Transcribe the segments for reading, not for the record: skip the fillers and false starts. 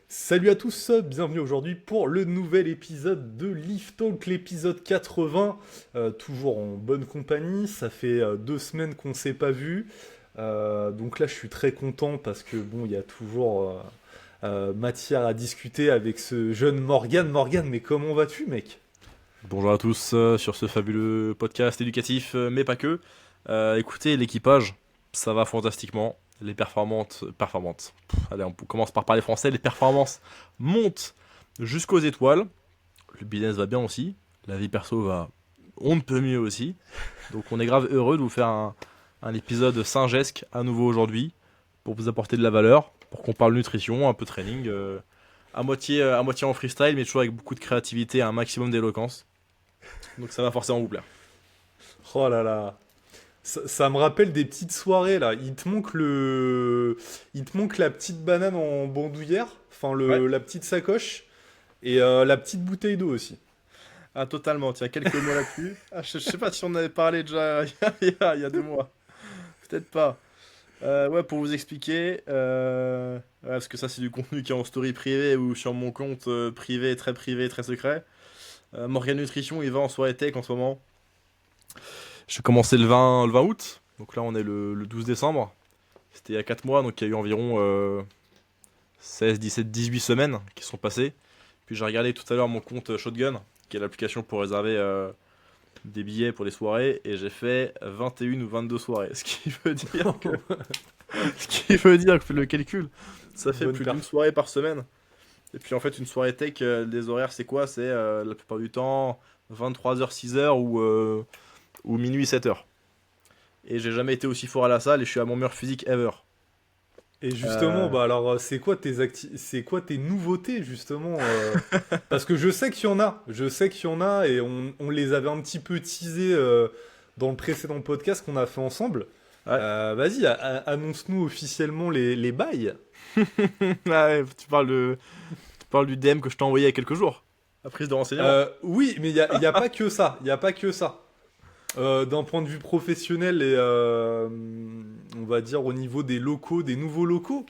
Salut à tous, bienvenue aujourd'hui pour le nouvel épisode de Lift Talk, l'épisode 80, toujours en bonne compagnie, ça fait 2 semaines qu'on s'est pas vu, donc là je suis très content parce que bon, il y a toujours matière à discuter avec ce jeune Morgan. Morgan, mais comment vas-tu mec? Bonjour à tous sur ce fabuleux podcast éducatif, mais pas que. Écoutez, l'équipage, ça va fantastiquement. Les performantes. Allez, on commence par parler français. Les performances montent jusqu'aux étoiles. Le business va bien aussi. La vie perso va on ne peut mieux aussi. Donc on est grave heureux de vous faire un épisode singesque à nouveau aujourd'hui pour vous apporter de la valeur, pour qu'on parle nutrition, un peu training, à moitié en freestyle, mais toujours avec beaucoup de créativité et un maximum d'éloquence. Donc ça va forcément vous plaire. Oh là là, ça me rappelle des petites soirées là, il te manque la petite banane en bandoulière, enfin Ouais. la petite sacoche, et la petite bouteille d'eau aussi. Ah, totalement. Tiens, quelques mots là-dessus. Ah, je sais pas si on avait parlé déjà il y a 2 mois. Peut-être pas. Ouais, pour vous expliquer, ouais, parce que ça, c'est du contenu qui est en story privée ou sur mon compte privé, très secret. Morgan Nutrition, il va en soirée tech en ce moment. J'ai commencé le 20 août. Donc là, on est le 12 décembre. C'était il y a 4 mois, donc il y a eu environ 16, 17, 18 semaines qui sont passées. Puis j'ai regardé tout à l'heure mon compte Shotgun, qui est l'application pour réserver des billets pour les soirées, et j'ai fait 21 ou 22 soirées. Ce qui veut dire que, ce qui veut dire que le calcul, ça fait Bonne plus d'une perf. soirée par semaine. Et puis en fait, une soirée tech, les horaires, c'est quoi? C'est la plupart du temps 23h, 6h ou minuit, 7h. Et j'ai jamais été aussi fort à la salle et je suis à mon meilleur physique ever. Et justement, Euh, bah alors, c'est quoi tes nouveautés justement parce que je sais qu'il y en a, et on les avait un petit peu teasés dans le précédent podcast qu'on a fait ensemble. ouais. Vas-y, annonce-nous officiellement les bails. Ah ouais, tu parles du DM que je t'ai envoyé il y a quelques jours. La prise de renseignement. Oui, mais il y a pas que ça, il y a pas que ça. D'un point de vue professionnel et on va dire au niveau des locaux, des nouveaux locaux.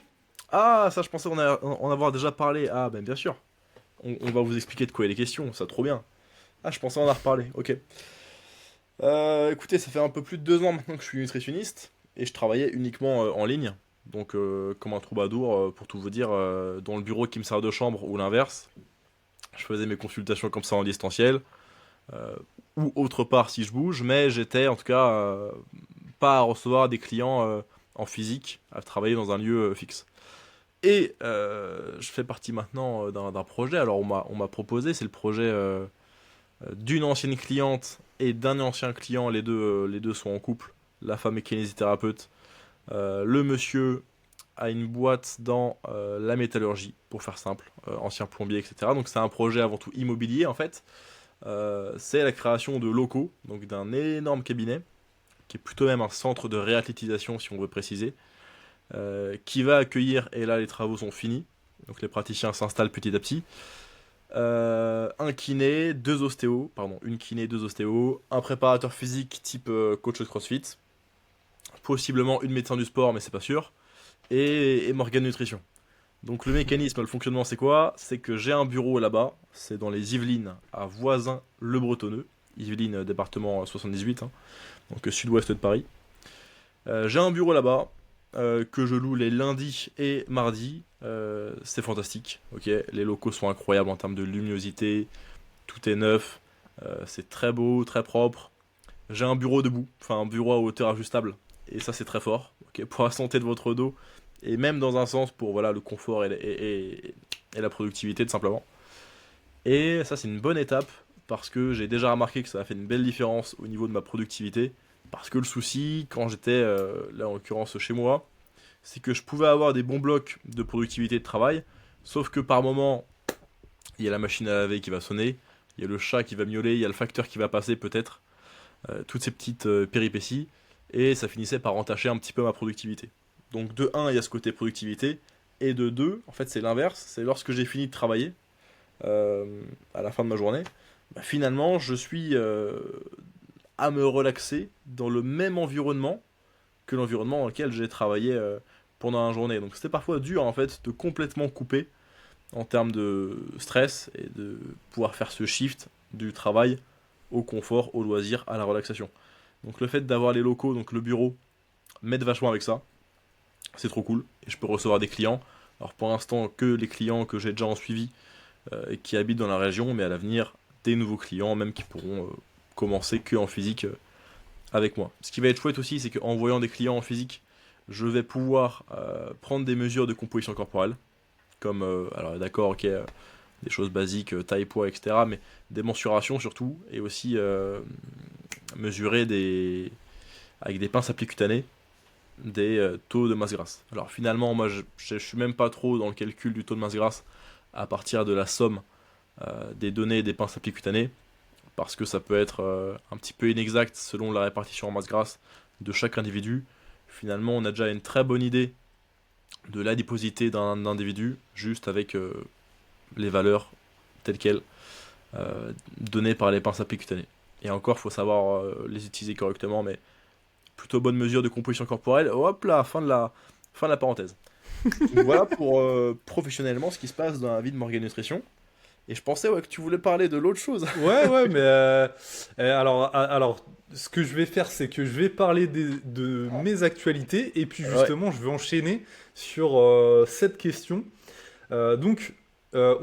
Ah, ça, je pensais en avoir déjà parlé. Ah, ben bien sûr. On va vous expliquer de quoi il est question, ça trop bien. Ah, je pensais en avoir reparlé, ok. Écoutez, ça fait un peu plus de 2 ans maintenant que je suis nutritionniste et je travaillais uniquement en ligne. Donc, comme un troubadour, pour tout vous dire, dans le bureau qui me sert de chambre ou l'inverse. Je faisais mes consultations comme ça en distanciel euh, ou autre part si je bouge, mais j'étais en tout cas pas à recevoir des clients en physique, à travailler dans un lieu fixe. Et je fais partie maintenant d'un projet. Alors on m'a proposé, c'est le projet d'une ancienne cliente et d'un ancien client. Les deux sont en couple. La femme est kinésithérapeute. Le monsieur a une boîte dans la métallurgie, pour faire simple, ancien plombier, etc. Donc c'est un projet avant tout immobilier en fait. C'est la création de locaux, donc d'un énorme cabinet, qui est plutôt même un centre de réathlétisation si on veut préciser, qui va accueillir, et là les travaux sont finis, donc les praticiens s'installent petit à petit, un kiné, deux ostéos, pardon, une kiné, deux ostéos, un préparateur physique type coach de CrossFit, possiblement une médecin du sport, mais c'est pas sûr, et Morgan Nutrition. Donc le mécanisme, le fonctionnement c'est quoi? C'est que j'ai un bureau là-bas, c'est dans les Yvelines, à Voisin-le-Bretonneux, Yvelines, département 78, hein, donc sud-ouest de Paris. J'ai un bureau là-bas que je loue les lundis et mardis. C'est fantastique. Ok, les locaux sont incroyables en termes de luminosité. Tout est neuf. C'est très beau, très propre. J'ai un bureau debout, enfin un bureau à hauteur ajustable. Et ça c'est très fort. Ok, pour la santé de votre dos et même dans un sens pour voilà le confort et la productivité tout simplement. Et ça c'est une bonne étape parce que j'ai déjà remarqué que ça a fait une belle différence au niveau de ma productivité. Parce que le souci, quand j'étais là en l'occurrence chez moi, c'est que je pouvais avoir des bons blocs de productivité de travail, sauf que par moment, il y a la machine à laver qui va sonner, il y a le chat qui va miauler, il y a le facteur qui va passer peut-être, toutes ces petites péripéties, et ça finissait par entacher un petit peu ma productivité. Donc de un, il y a ce côté productivité, et de 2, en fait c'est l'inverse, c'est lorsque j'ai fini de travailler, euh, à la fin de ma journée, bah, finalement je suis à me relaxer dans le même environnement que l'environnement dans lequel j'ai travaillé pendant la journée. Donc c'était parfois dur en fait de complètement couper en termes de stress et de pouvoir faire ce shift du travail au confort, au loisir, à la relaxation. Donc le fait d'avoir les locaux, donc le bureau, m'aide vachement avec ça. C'est trop cool. Et je peux recevoir des clients. Alors pour l'instant, que les clients que j'ai déjà en suivi et qui habitent dans la région, mais à l'avenir, des nouveaux clients, même qui pourront commencer que en physique avec moi. Ce qui va être chouette aussi, c'est qu'en voyant des clients en physique, je vais pouvoir prendre des mesures de composition corporelle, comme, alors d'accord, ok, des choses basiques, taille, poids, etc., mais des mensurations surtout, et aussi mesurer avec des pinces à pli cutanées des taux de masse grasse. Alors finalement, moi, je suis même pas trop dans le calcul du taux de masse grasse à partir de la somme des données des pinces à pli cutanées, parce que ça peut être un petit peu inexact selon la répartition en masse grasse de chaque individu. Finalement, on a déjà une très bonne idée de l'adiposité d'un individu, juste avec les valeurs telles quelles données par les pinces à pli cutanées. Et encore, il faut savoir les utiliser correctement, mais plutôt bonne mesure de composition corporelle. Hop là, fin de la parenthèse. Donc voilà pour professionnellement ce qui se passe dans la vie de Morgan Nutrition. Et je pensais que tu voulais parler de l'autre chose. Ouais, mais alors, ce que je vais faire, c'est que je vais parler de mes actualités et puis Ouais. justement, je vais enchaîner sur cette question. On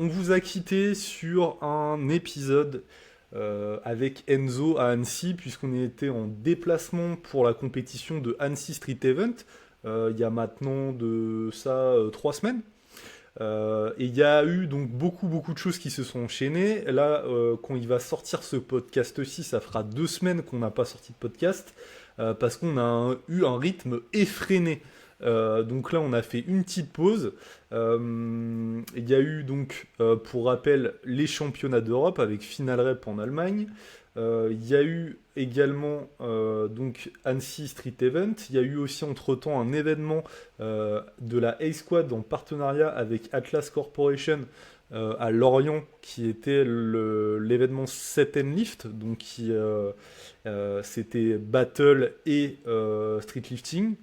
vous a quitté sur un épisode avec Enzo à Annecy, puisqu'on était en déplacement pour la compétition de Annecy Street Event, il y a maintenant de ça 3 semaines. Et il y a eu donc beaucoup de choses qui se sont enchaînées. Là, quand il va sortir ce podcast-ci, ça fera 2 semaines qu'on n'a pas sorti de podcast parce qu'on a eu un rythme effréné. Donc là, on a fait une petite pause. Il y a eu donc, pour rappel, les championnats d'Europe avec Final Rep en Allemagne. Il y a eu également donc Annecy Street Event. Il y a eu aussi entre-temps un événement de la A-Squad en partenariat avec Atlas Corporation à Lorient qui était l'événement Set and Lift. Donc c'était Battle et Street Lifting.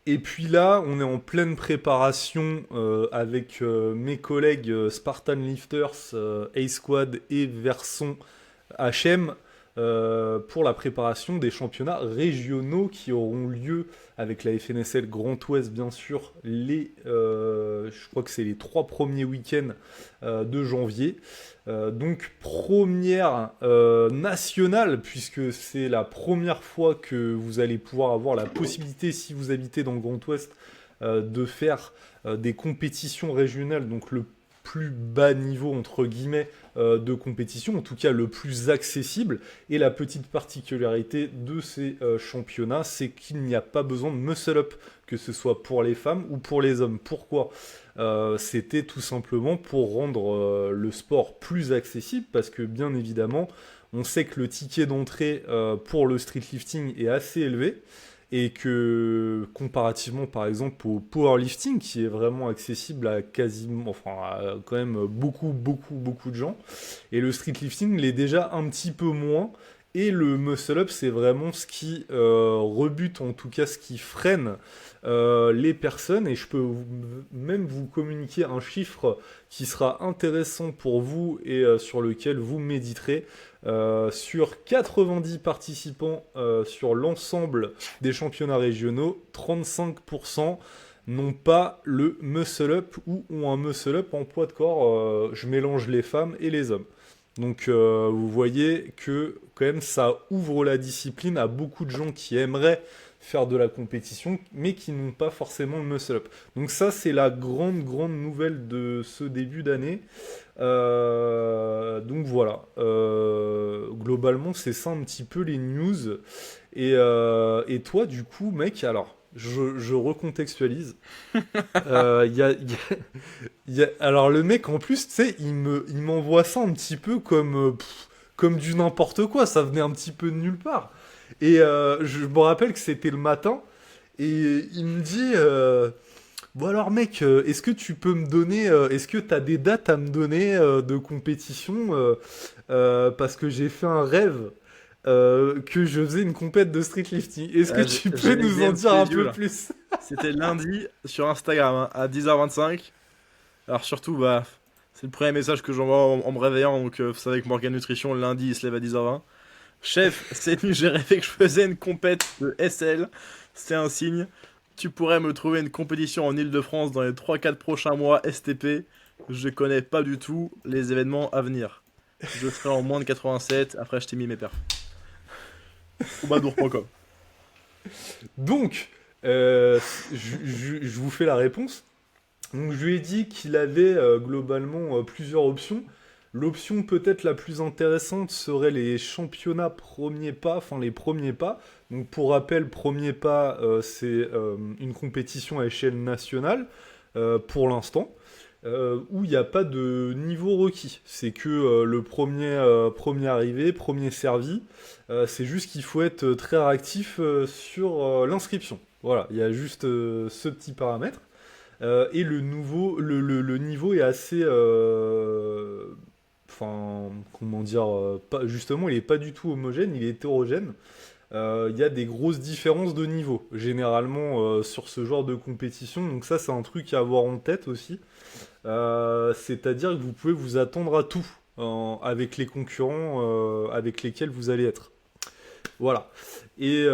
Et puis là, on est en pleine préparation avec mes collègues Spartan Lifters, A-Squad et Verson HM pour la préparation des championnats régionaux qui auront lieu avec la FNSL Grand Ouest, bien sûr, je crois que c'est les 3 premiers week-ends de janvier. Donc première nationale, puisque c'est la première fois que vous allez pouvoir avoir la possibilité, si vous habitez dans le Grand Ouest, de faire des compétitions régionales, donc le plus bas niveau entre guillemets de compétition, en tout cas le plus accessible. Et la petite particularité de ces championnats, c'est qu'il n'y a pas besoin de muscle up, que ce soit pour les femmes ou pour les hommes. Pourquoi ? C'était tout simplement pour rendre le sport plus accessible, parce que bien évidemment, on sait que le ticket d'entrée pour le street lifting est assez élevé, et que comparativement par exemple au powerlifting qui est vraiment accessible à quasiment, enfin à quand même beaucoup de gens, et le street lifting l'est déjà un petit peu moins, et le muscle up c'est vraiment ce qui rebute, en tout cas ce qui freine les personnes. Et je peux même vous communiquer un chiffre qui sera intéressant pour vous et sur lequel vous méditerez. Sur 90 participants sur l'ensemble des championnats régionaux, 35% n'ont pas le muscle up ou ont un muscle up en poids de corps. Je mélange les femmes et les hommes. Donc vous voyez que quand même ça ouvre la discipline à beaucoup de gens qui aimeraient faire de la compétition mais qui n'ont pas forcément le muscle up. Donc ça c'est la grande nouvelle de ce début d'année. Donc voilà, globalement c'est ça un petit peu les news. Et toi du coup mec, alors je recontextualise. Alors le mec en plus, tu sais, il m'envoie ça un petit peu comme du n'importe quoi, ça venait un petit peu de nulle part. Et je me rappelle que c'était le matin, et il me dit bon alors mec, est-ce que tu peux me donner, est-ce que t'as des dates à me donner de compétition parce que j'ai fait un rêve que je faisais une compète de street lifting. Est-ce que tu peux nous en dire un peu plus? C'était lundi sur Instagram hein, à 10h25. Alors surtout, bah, c'est le premier message que j'envoie en me réveillant. Donc, vous savez que Morgan Nutrition, le lundi, il se lève à 10h20. Chef, cette nuit, j'ai rêvé que je faisais une compète de SL. C'est un signe. Tu pourrais me trouver une compétition en Île-de-France dans les 3-4 prochains mois STP. Je connais pas du tout les événements à venir. Je serai en moins de 87. Après, je t'ai mis mes perfs. Troubadour.com. Donc, je vous fais la réponse. Donc, je lui ai dit qu'il avait globalement plusieurs options. L'option peut-être la plus intéressante serait les championnats premiers pas, enfin les premiers pas. Donc pour rappel, premier pas, c'est une compétition à échelle nationale pour l'instant, où il n'y a pas de niveau requis. C'est que le premier arrivé, premier servi. C'est juste qu'il faut être très réactif sur l'inscription. Voilà, il y a juste ce petit paramètre. Et le niveau est assez, enfin, comment dire, justement, il est pas du tout homogène, il est hétérogène. Il y a des grosses différences de niveau, généralement, sur ce genre de compétition. Donc ça, c'est un truc à avoir en tête aussi. C'est-à-dire que vous pouvez vous attendre à tout avec les concurrents avec lesquels vous allez être. Voilà. Et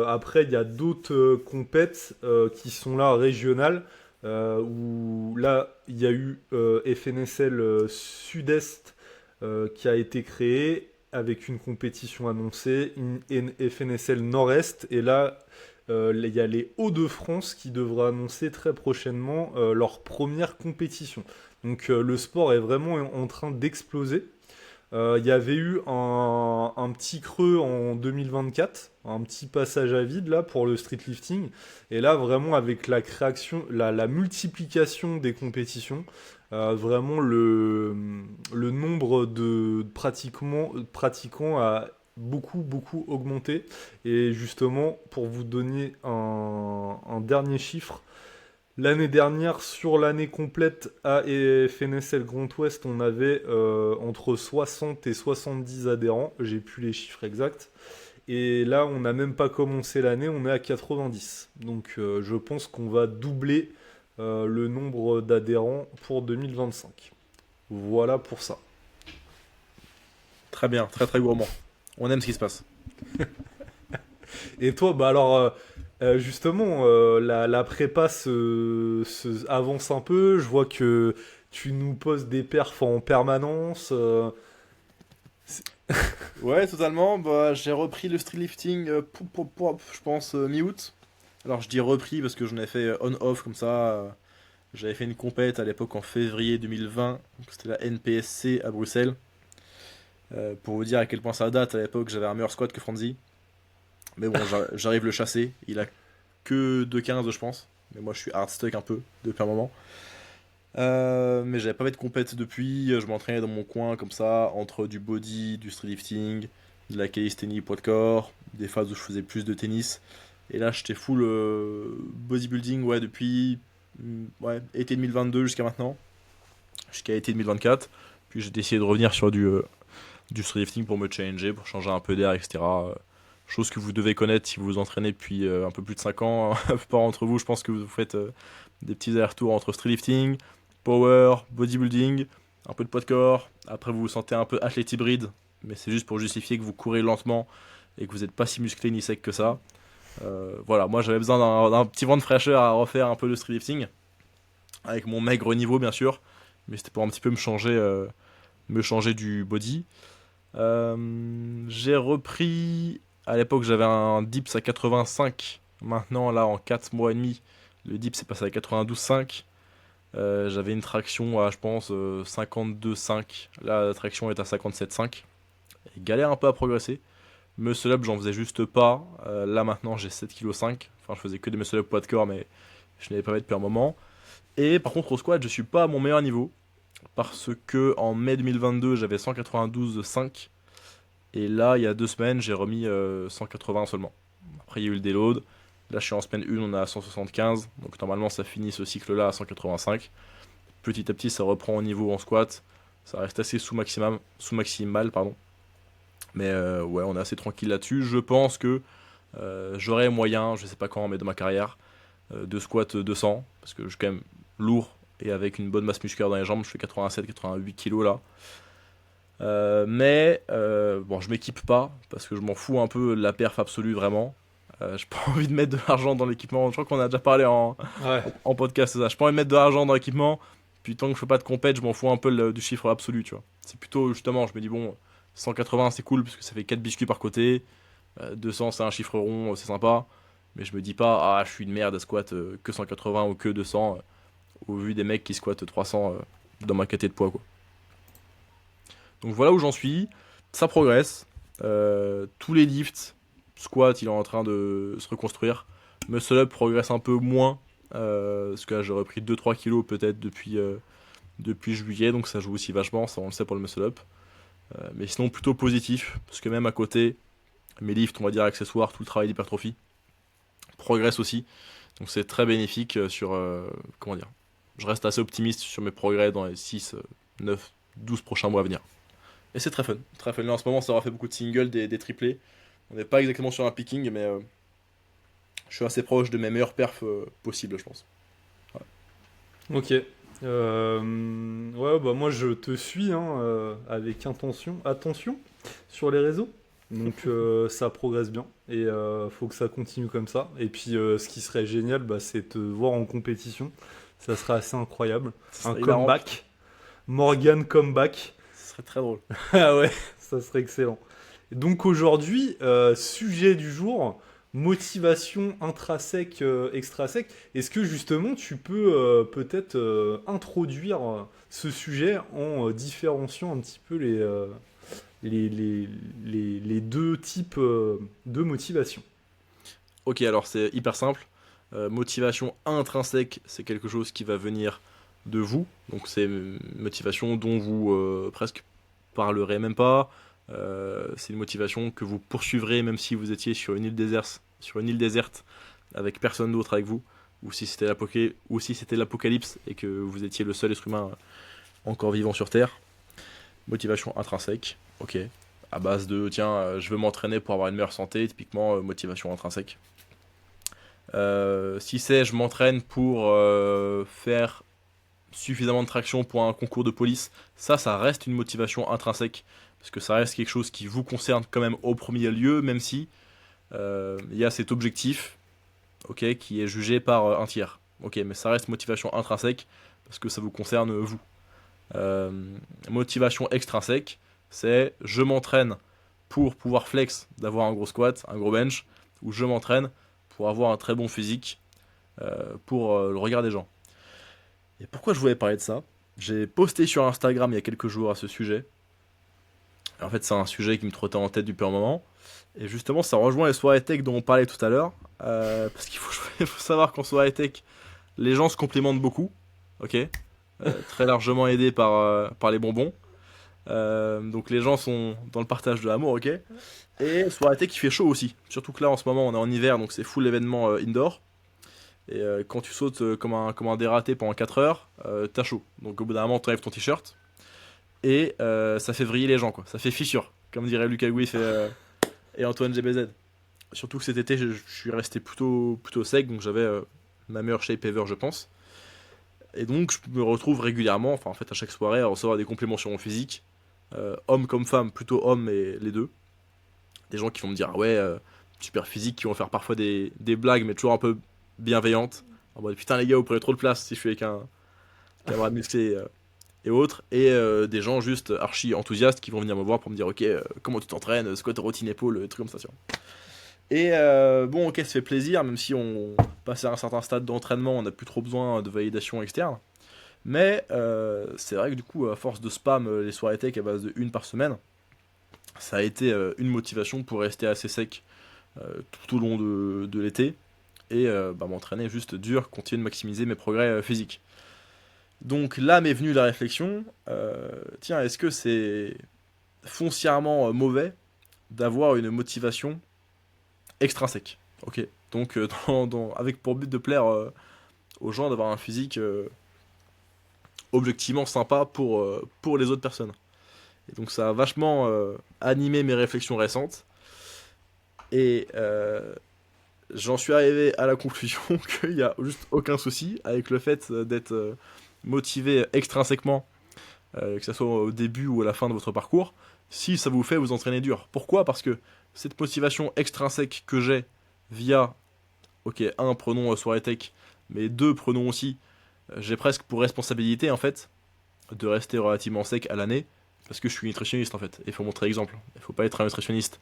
après, il y a d'autres compètes qui sont là régionales, où là, il y a eu FNSL Sud-Est qui a été créé avec une compétition annoncée, une FNSL Nord-Est, et là, il y a les Hauts-de-France qui devraient annoncer très prochainement leur première compétition. Donc le sport est vraiment en train d'exploser. Il y avait eu un petit creux en 2024, un petit passage à vide là pour le street lifting. Et là, vraiment, avec la création, la multiplication des compétitions, vraiment le nombre de pratiquants a beaucoup augmenté. Et justement, pour vous donner un dernier chiffre, l'année dernière, sur l'année complète à FNSL Grand Ouest, on avait entre 60 et 70 adhérents. J'ai plus les chiffres exacts. Et là, on n'a même pas commencé l'année, on est à 90. Donc je pense qu'on va doubler le nombre d'adhérents pour 2025. Voilà pour ça. Très bien, très très gourmand. On aime ce qui se passe. Et toi, bah alors, justement, la prépa avance un peu. Je vois que tu nous poses des perfs en permanence. C'est- Ouais, totalement. Bah, j'ai repris le street lifting, je pense, mi-août. Alors, je dis repris parce que j'en ai fait on-off comme ça. J'avais fait une compète à l'époque en février 2020. Donc, c'était la NPSC à Bruxelles. Pour vous dire à quel point ça date, à l'époque, j'avais un meilleur squat que Franzi. Mais bon, j'arrive le chasser. Il a que 2,15, je pense. Mais moi, je suis hard stuck un peu depuis un moment. Mais j'avais pas fait de compète depuis. Je m'entraînais dans mon coin comme ça, entre du body, du street lifting, de la calisthénie poids de corps, des phases où je faisais plus de tennis. Et là, j'étais full bodybuilding, ouais, depuis ouais, été 2022 jusqu'à maintenant, jusqu'à été 2024. Puis j'ai décidé de revenir sur du street lifting pour me challenger, pour changer un peu d'air, etc. Chose que vous devez connaître si vous vous entraînez depuis un peu plus de 5 ans. La plupart d'entre vous, je pense que vous faites des petits allers-retours entre street lifting, power, bodybuilding, un peu de poids de corps. Après, vous vous sentez un peu athlète hybride, mais c'est juste pour justifier que vous courez lentement et que vous n'êtes pas si musclé ni sec que ça. Voilà, moi j'avais besoin d'un petit vent de fraîcheur à refaire un peu de street lifting, avec mon maigre niveau bien sûr, mais c'était pour un petit peu me changer du body. J'ai repris, à l'époque j'avais un dips à 85, maintenant là en 4 mois et demi, le dips est passé à 92,5. J'avais une traction à, je pense, 52,5. Là, la traction est à 57,5. Et galère un peu à progresser. Muscle up, j'en faisais juste pas. Là, maintenant, j'ai 7,5 kg. Enfin, je faisais que des muscle up poids de corps, mais je n'avais pas fait depuis un moment. Et par contre, au squat, je suis pas à mon meilleur niveau. Parce que en mai 2022, j'avais 192,5. Et là, il y a 2 semaines, j'ai remis 180 seulement. Après, il y a eu le déload. Là, je suis en semaine 1, on est à 175. Donc, normalement, ça finit ce cycle-là à 185. Petit à petit, ça reprend au niveau en squat. Ça reste assez sous-maximal, pardon. Mais ouais, on est assez tranquille là-dessus. Je pense que j'aurai moyen, je sais pas quand, mais dans ma carrière, de squat 200. Parce que je suis quand même lourd et avec une bonne masse musculaire dans les jambes. Je fais 87-88 kilos là. Bon, je m'équipe pas parce que je m'en fous un peu de la perf absolue vraiment. J'ai pas envie de mettre de l'argent dans l'équipement. Je crois qu'on a déjà parlé Ouais. en podcast, c'est ça. J'ai pas envie de mettre de l'argent dans l'équipement. Puis tant que je fais pas de compète, je m'en fous un peu du chiffre absolu, tu vois. C'est plutôt justement, je me dis bon, 180 c'est cool parce que ça fait 4 biscuits par côté. 200 c'est un chiffre rond, c'est sympa. Mais je me dis pas, ah, je suis une merde à squat que 180 ou que 200 au vu des mecs qui squattent 300 dans ma caté de poids, quoi. Donc voilà où j'en suis. Ça progresse. Tous les lifts, squat, il est en train de se reconstruire. Muscle up progresse un peu moins. Parce que là, j'ai repris 2-3 kilos peut-être depuis juillet. Donc ça joue aussi vachement. Ça, on le sait pour le muscle up. Mais sinon, plutôt positif. Parce que même à côté, mes lifts, on va dire accessoires, tout le travail d'hypertrophie progresse aussi. Donc c'est très bénéfique sur. Comment dire. Je reste assez optimiste sur mes progrès dans les 6, 9, 12 prochains mois à venir. Et c'est très fun. Très fun. Là, en ce moment, ça aura fait beaucoup de singles, des triplés. On n'est pas exactement sur un picking, mais je suis assez proche de mes meilleurs perfs possibles, je pense. Ouais. Ok. Ouais, bah moi je te suis hein, avec attention sur les réseaux. Donc ça progresse bien et faut que ça continue comme ça. Et puis ce qui serait génial, bah, c'est te voir en compétition. Ça serait assez incroyable. Ça Un serait hilarant. comeback. Morgan comeback. Ce serait très drôle. Ah ouais, ça serait excellent. Donc aujourd'hui, sujet du jour, motivation intrinsèque, extrinsèque. Est-ce que justement tu peux peut-être introduire ce sujet en différenciant un petit peu les deux types de motivation? Ok, alors c'est hyper simple. Motivation intrinsèque, c'est quelque chose qui va venir de vous. Donc c'est une motivation dont vous presque parlerez même pas. C'est une motivation que vous poursuivrez même si vous étiez sur une île déserte avec personne d'autre avec vous, ou si c'était l'apocalypse et que vous étiez le seul être humain encore vivant sur Terre. Motivation intrinsèque, ok. À base de tiens, je veux m'entraîner pour avoir une meilleure santé, typiquement motivation intrinsèque. Si c'est je m'entraîne pour faire suffisamment de traction pour un concours de police, ça reste une motivation intrinsèque, parce que ça reste quelque chose qui vous concerne quand même au premier lieu, même si il y a cet objectif, ok, qui est jugé par un tiers. Ok, mais ça reste motivation intrinsèque, parce que ça vous concerne vous. Euh, Motivation extrinsèque, c'est je m'entraîne pour pouvoir flex, d'avoir un gros squat, un gros bench, ou je m'entraîne pour avoir un très bon physique, pour le regard des gens. Et pourquoi je voulais parler de ça? J'ai posté sur Instagram il y a quelques jours à ce sujet. Et en fait, c'est un sujet qui me trottait en tête depuis un moment. Et justement, ça rejoint les soirées tech dont on parlait tout à l'heure. Parce qu'il faut, il faut savoir qu'en soirée tech, les gens se complimentent beaucoup. Ok. Très largement aidés par les bonbons. Donc les gens sont dans le partage de l'amour, ok. Et soirée tech, il fait chaud aussi. Surtout que là, en ce moment, on est en hiver, donc c'est full événement indoor. Et quand tu sautes comme un dératé pendant 4 heures, t'as chaud. Donc au bout d'un moment, t'enlèves ton t-shirt. Et ça fait vriller les gens, quoi. Ça fait fissure, comme dirait Lucas Gouif et Antoine GBZ. Surtout que cet été, je suis resté plutôt sec, donc j'avais ma meilleure shape ever, je pense. Et donc, je me retrouve régulièrement, enfin en fait à chaque soirée, à recevoir des compliments sur mon physique. Homme comme femme, plutôt homme, mais les deux. Des gens qui vont me dire, ah ouais, super physique, qui vont faire parfois des blagues, mais toujours un peu bienveillantes. En mode, putain les gars, vous prenez trop de place si je suis avec un camarade musclé et autres. Et des gens juste archi enthousiastes qui vont venir me voir pour me dire, ok, comment tu t'entraînes, c'est quoi ta routine épaule, trucs comme ça, tu vois. Et bon, ok, ça fait plaisir, même si on passe à un certain stade d'entraînement, on n'a plus trop besoin de validation externe. Mais c'est vrai que du coup, à force de spam les soirées tech à base de une par semaine, ça a été une motivation pour rester assez sec tout au long de l'été et m'entraîner juste dur, continuer de maximiser mes progrès physiques. Donc là m'est venue la réflexion, tiens, est-ce que c'est foncièrement mauvais d'avoir une motivation extrinsèque? Ok, donc avec pour but de plaire aux gens, d'avoir un physique objectivement sympa pour les autres personnes. Et donc ça a vachement animé mes réflexions récentes. Et j'en suis arrivé à la conclusion qu'il n'y a juste aucun souci avec le fait d'être motivé extrinsèquement, que ce soit au début ou à la fin de votre parcours, si ça vous fait vous entraîner dur. Pourquoi? Parce que cette motivation extrinsèque que j'ai via, ok, un, prenons soirée tech, mais deux, prenons aussi, j'ai presque pour responsabilité en fait de rester relativement sec à l'année, parce que je suis nutritionniste en fait, et il faut montrer l'exemple. Il faut pas être un nutritionniste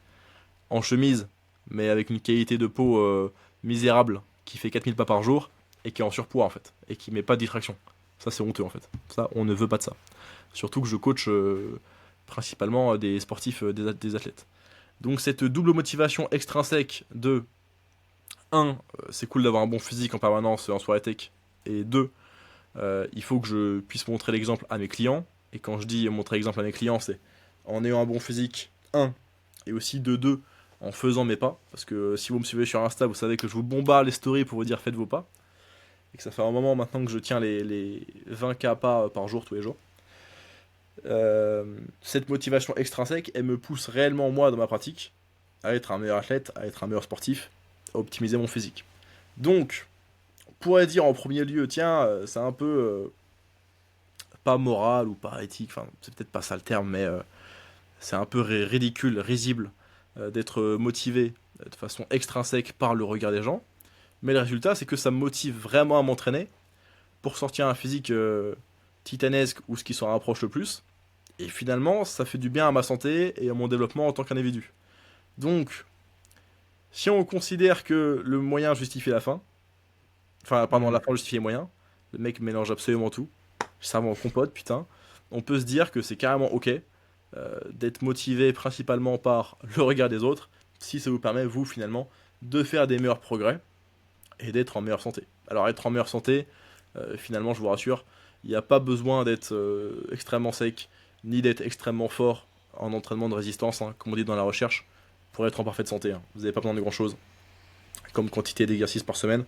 en chemise, mais avec une qualité de peau misérable, qui fait 4000 pas par jour, et qui est en surpoids en fait, et qui met pas de distraction. Ça c'est honteux en fait. Ça, on ne veut pas de ça. Surtout que je coach principalement des sportifs, des athlètes. Donc cette double motivation extrinsèque de un, c'est cool d'avoir un bon physique en permanence en soirée tech, et deux, il faut que je puisse montrer l'exemple à mes clients. Et quand je dis montrer l'exemple à mes clients, c'est en ayant un bon physique, un, et aussi de deux, en faisant mes pas. Parce que si vous me suivez sur Insta, vous savez que je vous bombarde les stories pour vous dire faites vos pas. Et que ça fait un moment maintenant que je tiens les 20K pas par jour tous les jours. Cette motivation extrinsèque, elle me pousse réellement moi dans ma pratique à être un meilleur athlète, à être un meilleur sportif, à optimiser mon physique. Donc, on pourrait dire en premier lieu, tiens, c'est un peu pas moral ou pas éthique, enfin, c'est peut-être pas ça le terme, mais c'est un peu ridicule, risible d'être motivé de façon extrinsèque par le regard des gens. Mais le résultat, c'est que ça me motive vraiment à m'entraîner pour sortir un physique titanesque ou ce qui s'en rapproche le plus. Et finalement, ça fait du bien à ma santé et à mon développement en tant qu'individu. Donc, si on considère que le moyen justifie la fin, enfin, pardon, la fin justifie les moyens, le mec mélange absolument tout, ça va en compote, putain, on peut se dire que c'est carrément ok d'être motivé principalement par le regard des autres, si ça vous permet, vous, finalement, de faire des meilleurs progrès et d'être en meilleure santé. Alors, être en meilleure santé, finalement, je vous rassure, il n'y a pas besoin d'être extrêmement sec, ni d'être extrêmement fort en entraînement de résistance, hein, comme on dit dans la recherche, pour être en parfaite santé. Hein. Vous n'avez pas besoin de grand chose, comme quantité d'exercice par semaine,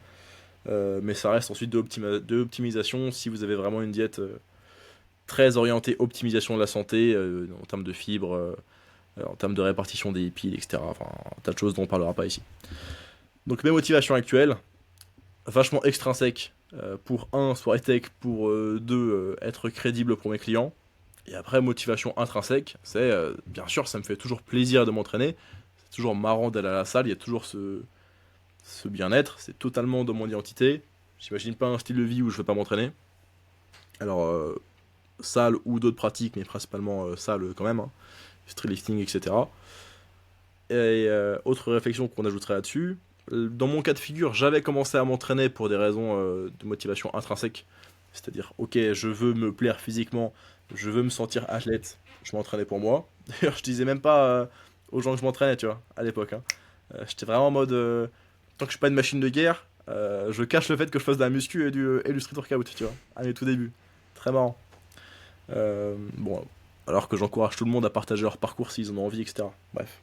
mais ça reste ensuite de l'optimisation si vous avez vraiment une diète très orientée optimisation de la santé, en termes de fibres, en termes de répartition des lipides, etc. Enfin, un tas de choses dont on ne parlera pas ici. Donc mes motivations actuelles, vachement extrinsèques, pour un, soirée tech, pour deux, être crédible pour mes clients. Et après, motivation intrinsèque, c'est bien sûr, ça me fait toujours plaisir de m'entraîner. C'est toujours marrant d'aller à la salle, il y a toujours ce bien-être, c'est totalement dans mon identité. J'imagine pas un style de vie où je vais pas m'entraîner. Alors, salle ou d'autres pratiques, mais principalement salle quand même, hein. Street lifting, etc. Et autre réflexion qu'on ajouterait là-dessus, dans mon cas de figure, j'avais commencé à m'entraîner pour des raisons de motivation intrinsèque. C'est-à-dire, ok, je veux me plaire physiquement, je veux me sentir athlète, je m'entraînais pour moi. D'ailleurs, je disais même pas aux gens que je m'entraînais, tu vois, à l'époque. Hein. J'étais vraiment en mode, tant que je suis pas une machine de guerre, je cache le fait que je fasse de la muscu et du street workout, tu vois, à mes tout débuts. Très marrant. Bon, alors que j'encourage tout le monde à partager leur parcours s'ils en ont envie, etc. Bref.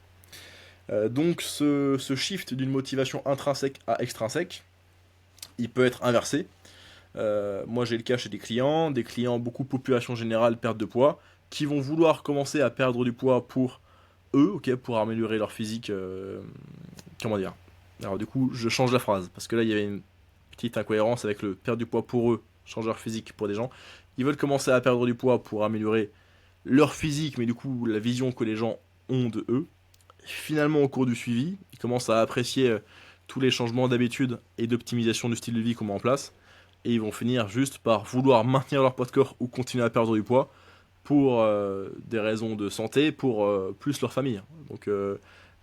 Donc ce shift d'une motivation intrinsèque à extrinsèque, il peut être inversé. Moi j'ai le cas chez des clients beaucoup population générale, perte de poids, qui vont vouloir commencer à perdre du poids pour eux, ok, pour améliorer leur physique. Comment dire? Alors du coup je change la phrase, parce que là il y avait une petite incohérence avec le perdre du poids pour eux, changer leur physique pour des gens. Ils veulent commencer à perdre du poids pour améliorer leur physique, mais du coup la vision que les gens ont de eux. Finalement, au cours du suivi, ils commencent à apprécier tous les changements d'habitude et d'optimisation du style de vie qu'on met en place. Et ils vont finir juste par vouloir maintenir leur poids de corps ou continuer à perdre du poids pour des raisons de santé, pour plus leur famille. Donc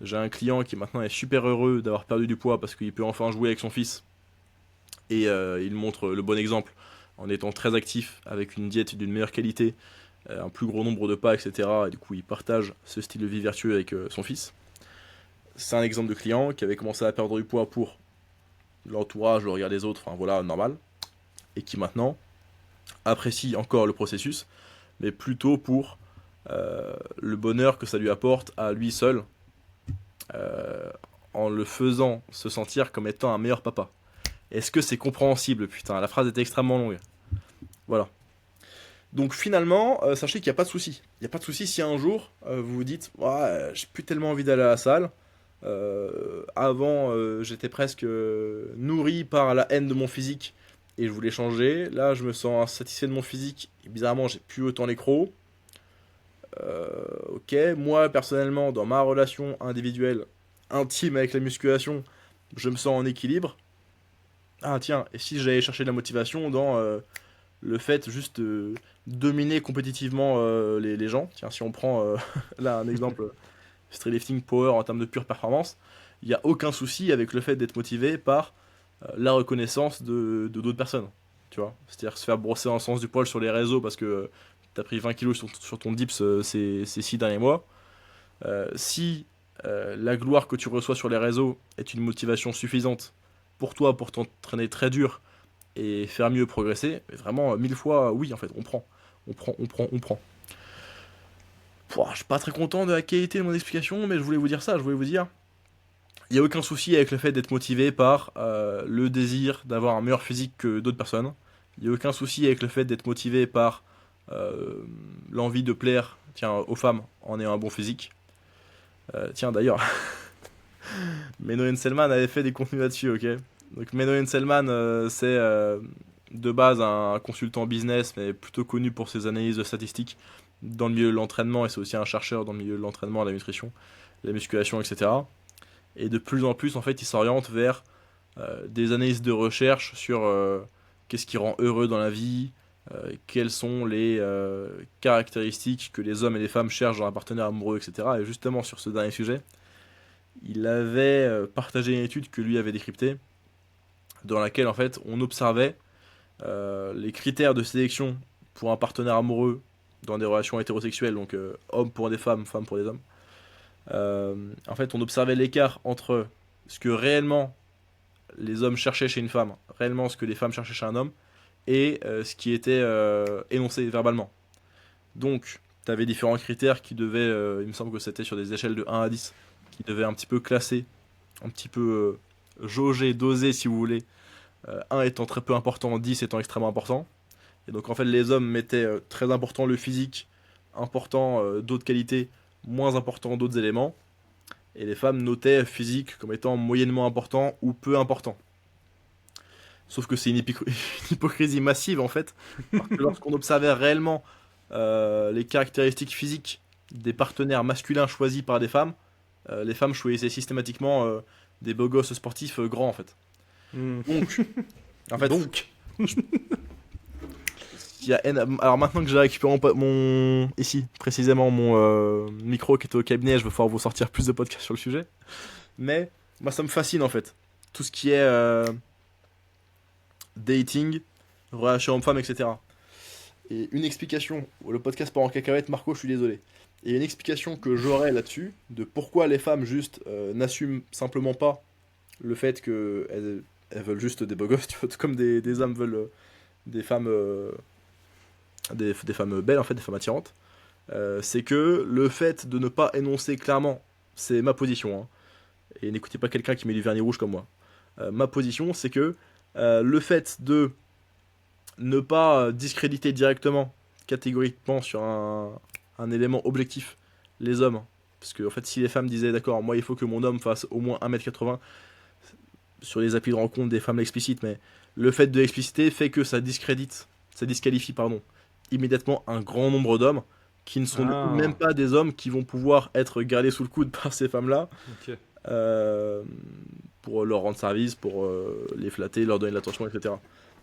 j'ai un client qui maintenant est super heureux d'avoir perdu du poids parce qu'il peut enfin jouer avec son fils. Et il montre le bon exemple en étant très actif avec une diète d'une meilleure qualité, un plus gros nombre de pas, etc. Et du coup, il partage ce style de vie vertueux avec son fils. C'est un exemple de client qui avait commencé à perdre du poids pour l'entourage, le regard des autres, enfin voilà, normal. Et qui maintenant apprécie encore le processus, mais plutôt pour le bonheur que ça lui apporte à lui seul, en le faisant se sentir comme étant un meilleur papa. Est-ce que c'est compréhensible? Putain, la phrase était extrêmement longue. Voilà. Donc finalement, sachez qu'il n'y a pas de souci. Il n'y a pas de souci si un jour vous vous dites ouais, j'ai plus tellement envie d'aller à la salle. Avant, j'étais presque nourri par la haine de mon physique et je voulais changer. Là, je me sens insatisfait de mon physique. Et bizarrement, j'ai plus autant les crocs. Ok, moi personnellement, dans ma relation individuelle, intime avec la musculation, je me sens en équilibre. Ah tiens, et si j'allais chercher de la motivation dans le fait juste de dominer compétitivement les gens. Tiens, si on prend là un exemple, Streetlifting Power en termes de pure performance, il n'y a aucun souci avec le fait d'être motivé par la reconnaissance de d'autres personnes. Tu vois, c'est-à-dire se faire brosser dans le sens du poil sur les réseaux parce que t'as pris 20 kilos sur ton dips ces 6 derniers mois. Si la gloire que tu reçois sur les réseaux est une motivation suffisante pour toi pour t'entraîner très dur et faire mieux progresser, mais vraiment 1000 fois oui en fait, on prend. On prend. Pouah, je suis pas très content de la qualité de mon explication, mais je voulais vous dire ça, je voulais vous dire. Il n'y a aucun souci avec le fait d'être motivé par le désir d'avoir un meilleur physique que d'autres personnes. Il n'y a aucun souci avec le fait d'être motivé par l'envie de plaire tiens, aux femmes en ayant un bon physique. Tiens d'ailleurs, Meno Selman avait fait des contenus là-dessus, ok. Donc Meno Selman, c'est de base un consultant business, mais plutôt connu pour ses analyses de statistiques dans le milieu de l'entraînement, et c'est aussi un chercheur dans le milieu de l'entraînement, la nutrition, la musculation, etc. Et de plus en plus, en fait, il s'oriente vers des analyses de recherche sur qu'est-ce qui rend heureux dans la vie, quelles sont les caractéristiques que les hommes et les femmes cherchent dans un partenaire amoureux, etc. Et justement, sur ce dernier sujet, il avait partagé une étude que lui avait décryptée, dans laquelle, en fait, on observait les critères de sélection pour un partenaire amoureux dans des relations hétérosexuelles, donc hommes pour des femmes, femmes pour des hommes. En fait, on observait l'écart entre ce que réellement les hommes cherchaient chez une femme, réellement ce que les femmes cherchaient chez un homme, et ce qui était énoncé verbalement. Donc, tu avais différents critères qui devaient, il me semble que c'était sur des échelles de 1 à 10, qui devaient un petit peu classer, un petit peu jauger, doser si vous voulez, 1 étant très peu important, 10 étant extrêmement important. Et donc en fait les hommes mettaient très important le physique, important d'autres qualités, moins important d'autres éléments. Et les femmes notaient physique comme étant moyennement important ou peu important. Sauf que c'est une hypocrisie massive en fait, parce que lorsqu'on observait réellement les caractéristiques physiques des partenaires masculins choisis par des femmes, les femmes choisissaient systématiquement des beaux gosses sportifs grands en fait. Hmm. Donc, en fait, Donc, alors maintenant que j'ai récupéré ici précisément mon micro qui était au cabinet, je vais pouvoir vous sortir plus de podcasts sur le sujet. Mais moi ça me fascine en fait. Tout ce qui est dating, relation homme-femme, etc. Et une explication, le podcast part en cacahuète, Marco, je suis désolé. Et une explication que j'aurais là-dessus, de pourquoi les femmes juste n'assument simplement pas le fait qu'elles elles veulent juste des beaux gosses, tu vois, tout comme des hommes veulent des femmes des femmes belles, en fait, des femmes attirantes, c'est que le fait de ne pas énoncer clairement, c'est ma position, hein, et n'écoutez pas quelqu'un qui met du vernis rouge comme moi. Ma position, c'est que le fait de ne pas discréditer directement, catégoriquement sur un élément objectif, les hommes, parce que en fait, si les femmes disaient d'accord, moi il faut que mon homme fasse au moins 1m80 sur les applis de rencontre des femmes explicites, mais le fait de l'expliciter fait que ça disqualifie, pardon, immédiatement un grand nombre d'hommes qui ne sont même ah, pas des hommes qui vont pouvoir être gardés sous le coude par ces femmes-là ok. euh, pour leur rendre service, pour les flatter, leur donner de l'attention, etc.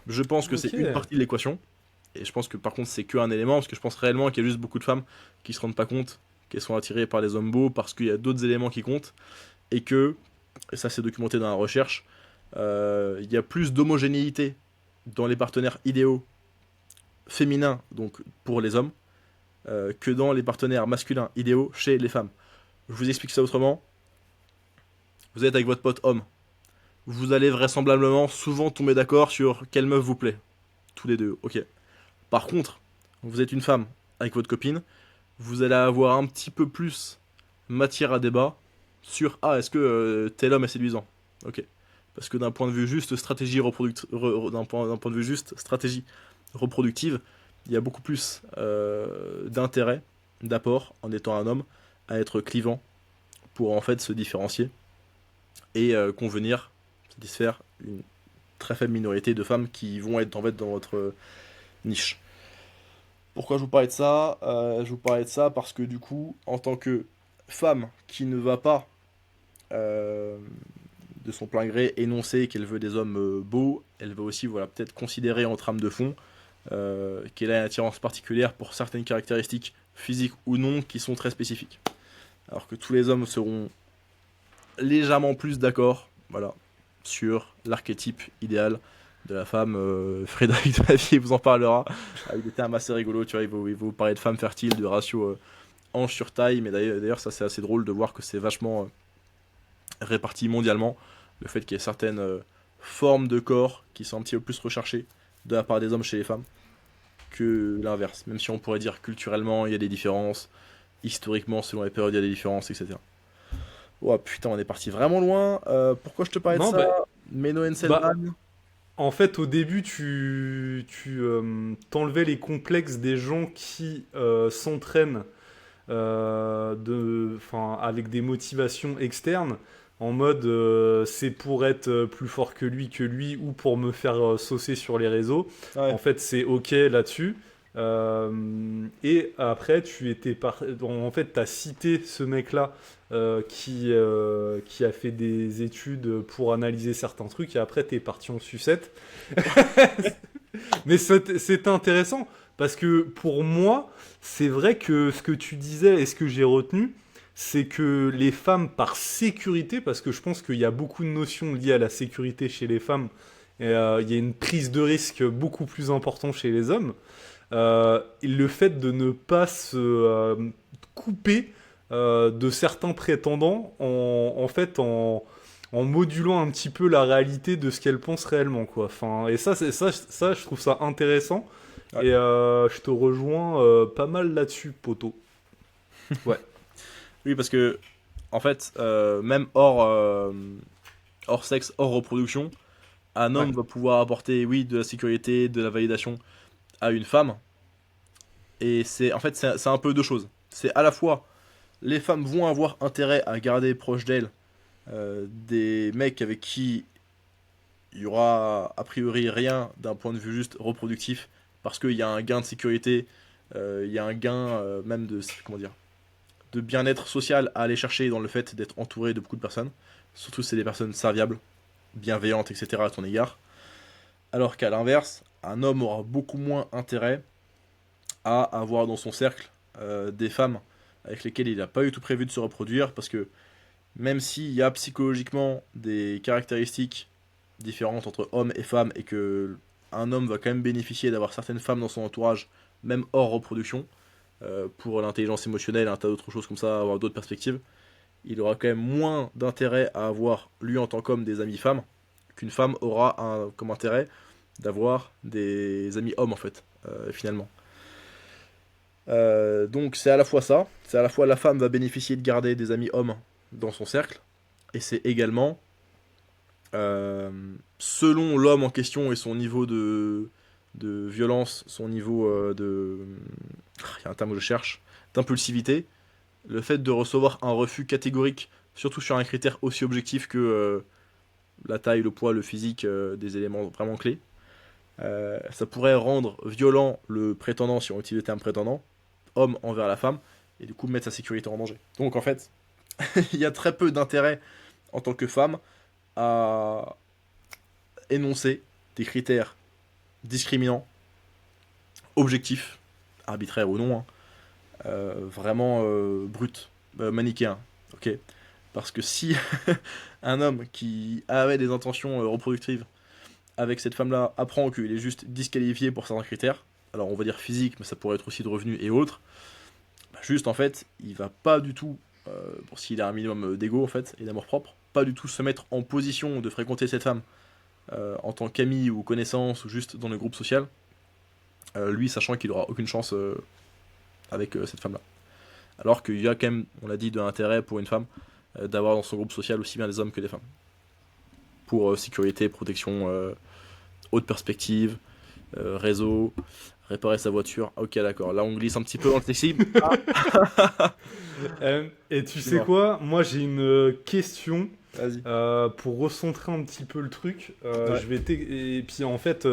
Je pense que c'est Ok. une partie de l'équation, et je pense que par contre c'est qu'un élément, parce que je pense réellement qu'il y a juste beaucoup de femmes qui se rendent pas compte qu'elles sont attirées par les hommes beaux parce qu'il y a d'autres éléments qui comptent, et que, et ça c'est documenté dans la recherche, il y a plus d'homogénéité dans les partenaires idéaux féminins, donc pour les hommes, que dans les partenaires masculins idéaux chez les femmes. Je vous explique ça autrement. Vous êtes avec votre pote homme. Vous allez vraisemblablement souvent tomber d'accord sur quelle meuf vous plaît. Tous les deux, ok. Par contre, vous êtes une femme avec votre copine, vous allez avoir un petit peu plus matière à débat sur ah, est-ce que tel homme est séduisant. Ok. Parce que d'un point de vue juste stratégie d'un point de vue juste stratégie reproductive, il y a beaucoup plus d'intérêt, d'apport en étant un homme à être clivant pour en fait se différencier et convenir, satisfaire une très faible minorité de femmes qui vont être en fait dans votre niche. Pourquoi je vous parlais de ça? Je vous parlais de ça parce que du coup, en tant que femme qui ne va pas euh, de son plein gré énoncer qu'elle veut des hommes beaux, elle va aussi voilà, peut-être considérer en trame de fond qu'elle a une attirance particulière pour certaines caractéristiques physiques ou non qui sont très spécifiques. Alors que tous les hommes seront légèrement plus d'accord voilà, sur l'archétype idéal de la femme. Frédéric de la vie vous en parlera. Avec des termes assez rigolos, tu vois, il va vous parler de femme fertile, de ratio hanche sur taille, mais d'ailleurs ça c'est assez drôle de voir que c'est vachement réparti mondialement. Le fait qu'il y ait certaines formes de corps qui sont un petit peu plus recherchées de la part des hommes chez les femmes que l'inverse. Même si on pourrait dire culturellement il y a des différences, historiquement selon les périodes il y a des différences, etc. Oh putain, on est parti vraiment loin. Pourquoi je te parlais de Non, ça? Meno bah, Henselman. en fait, au début, t'enlevais les complexes des gens qui s'entraînent avec des motivations externes, en mode c'est pour être plus fort que lui ou pour me faire saucer sur les réseaux. En Ouais. fait, c'est ok là-dessus. Et après, en fait, t'as cité ce mec-là qui a fait des études pour analyser certains trucs, et après, t'es parti en sucette. Mais c'est intéressant parce que pour moi, c'est vrai que ce que tu disais et ce que j'ai retenu, c'est que les femmes, par sécurité, parce que je pense qu'il y a beaucoup de notions liées à la sécurité chez les femmes, et, il y a une prise de risque beaucoup plus importante chez les hommes. Le fait de ne pas se couper de certains prétendants en modulant un petit peu la réalité de ce qu'elles pensent réellement, quoi. Enfin, et ça, je trouve ça intéressant. Ouais. Et je te rejoins pas mal là-dessus, poto. Ouais. Oui, parce que, en fait, même hors sexe, hors reproduction, un Ouais. homme va pouvoir apporter, oui, de la sécurité, de la validation à une femme. Et c'est, en fait, c'est un peu deux choses. C'est à la fois, les femmes vont avoir intérêt à garder proche d'elles des mecs avec qui il y aura a priori rien d'un point de vue juste reproductif, parce qu'il y a un gain de sécurité, il y a un gain même de, comment dire, de bien-être social à aller chercher dans le fait d'être entouré de beaucoup de personnes. Surtout si c'est des personnes serviables, bienveillantes, etc. à ton égard. Alors qu'à l'inverse, un homme aura beaucoup moins intérêt à avoir dans son cercle des femmes avec lesquelles il n'a pas eu tout prévu de se reproduire, parce que même s'il y a psychologiquement des caractéristiques différentes entre hommes et femmes, et que un homme va quand même bénéficier d'avoir certaines femmes dans son entourage, même hors reproduction, pour l'intelligence émotionnelle, un tas d'autres choses comme ça, avoir d'autres perspectives, il aura quand même moins d'intérêt à avoir, lui en tant qu'homme, des amis femmes, qu'une femme aura comme intérêt d'avoir des amis hommes, en fait, finalement. Donc c'est à la fois ça, c'est à la fois la femme va bénéficier de garder des amis hommes dans son cercle, et c'est également, selon l'homme en question et son niveau de violence, son niveau il y a un terme que je cherche, d'impulsivité, le fait de recevoir un refus catégorique, surtout sur un critère aussi objectif que la taille, le poids, le physique, des éléments vraiment clés, ça pourrait rendre violent le prétendant, si on utilise le terme prétendant, homme envers la femme, et du coup mettre sa sécurité en danger. Donc en fait, il y a très peu d'intérêt en tant que femme à énoncer des critères discriminants, objectifs, arbitraires ou non, hein, vraiment brut, manichéen, ok. Parce que si un homme qui avait des intentions reproductives avec cette femme-là apprend qu'il est juste disqualifié pour certains critères, alors on va dire physique, mais ça pourrait être aussi de revenus et autres, bah juste en fait, il va pas du tout, pour s'il a un minimum d'ego en fait, et d'amour propre, pas du tout se mettre en position de fréquenter cette femme en tant qu'ami ou connaissance ou juste dans le groupe social, lui sachant qu'il aura aucune chance avec cette femme-là. Alors qu'il y a quand même, on l'a dit, de l'intérêt pour une femme d'avoir dans son groupe social aussi bien des hommes que des femmes. Pour sécurité, protection, haute perspective, réseau, réparer sa voiture. Ok, d'accord. Là, on glisse un petit peu dans le flexible. Et tu sais Dis-moi. quoi? Moi, j'ai une question. Vas-y. Pour recentrer un petit peu le truc, Ouais. et puis en fait,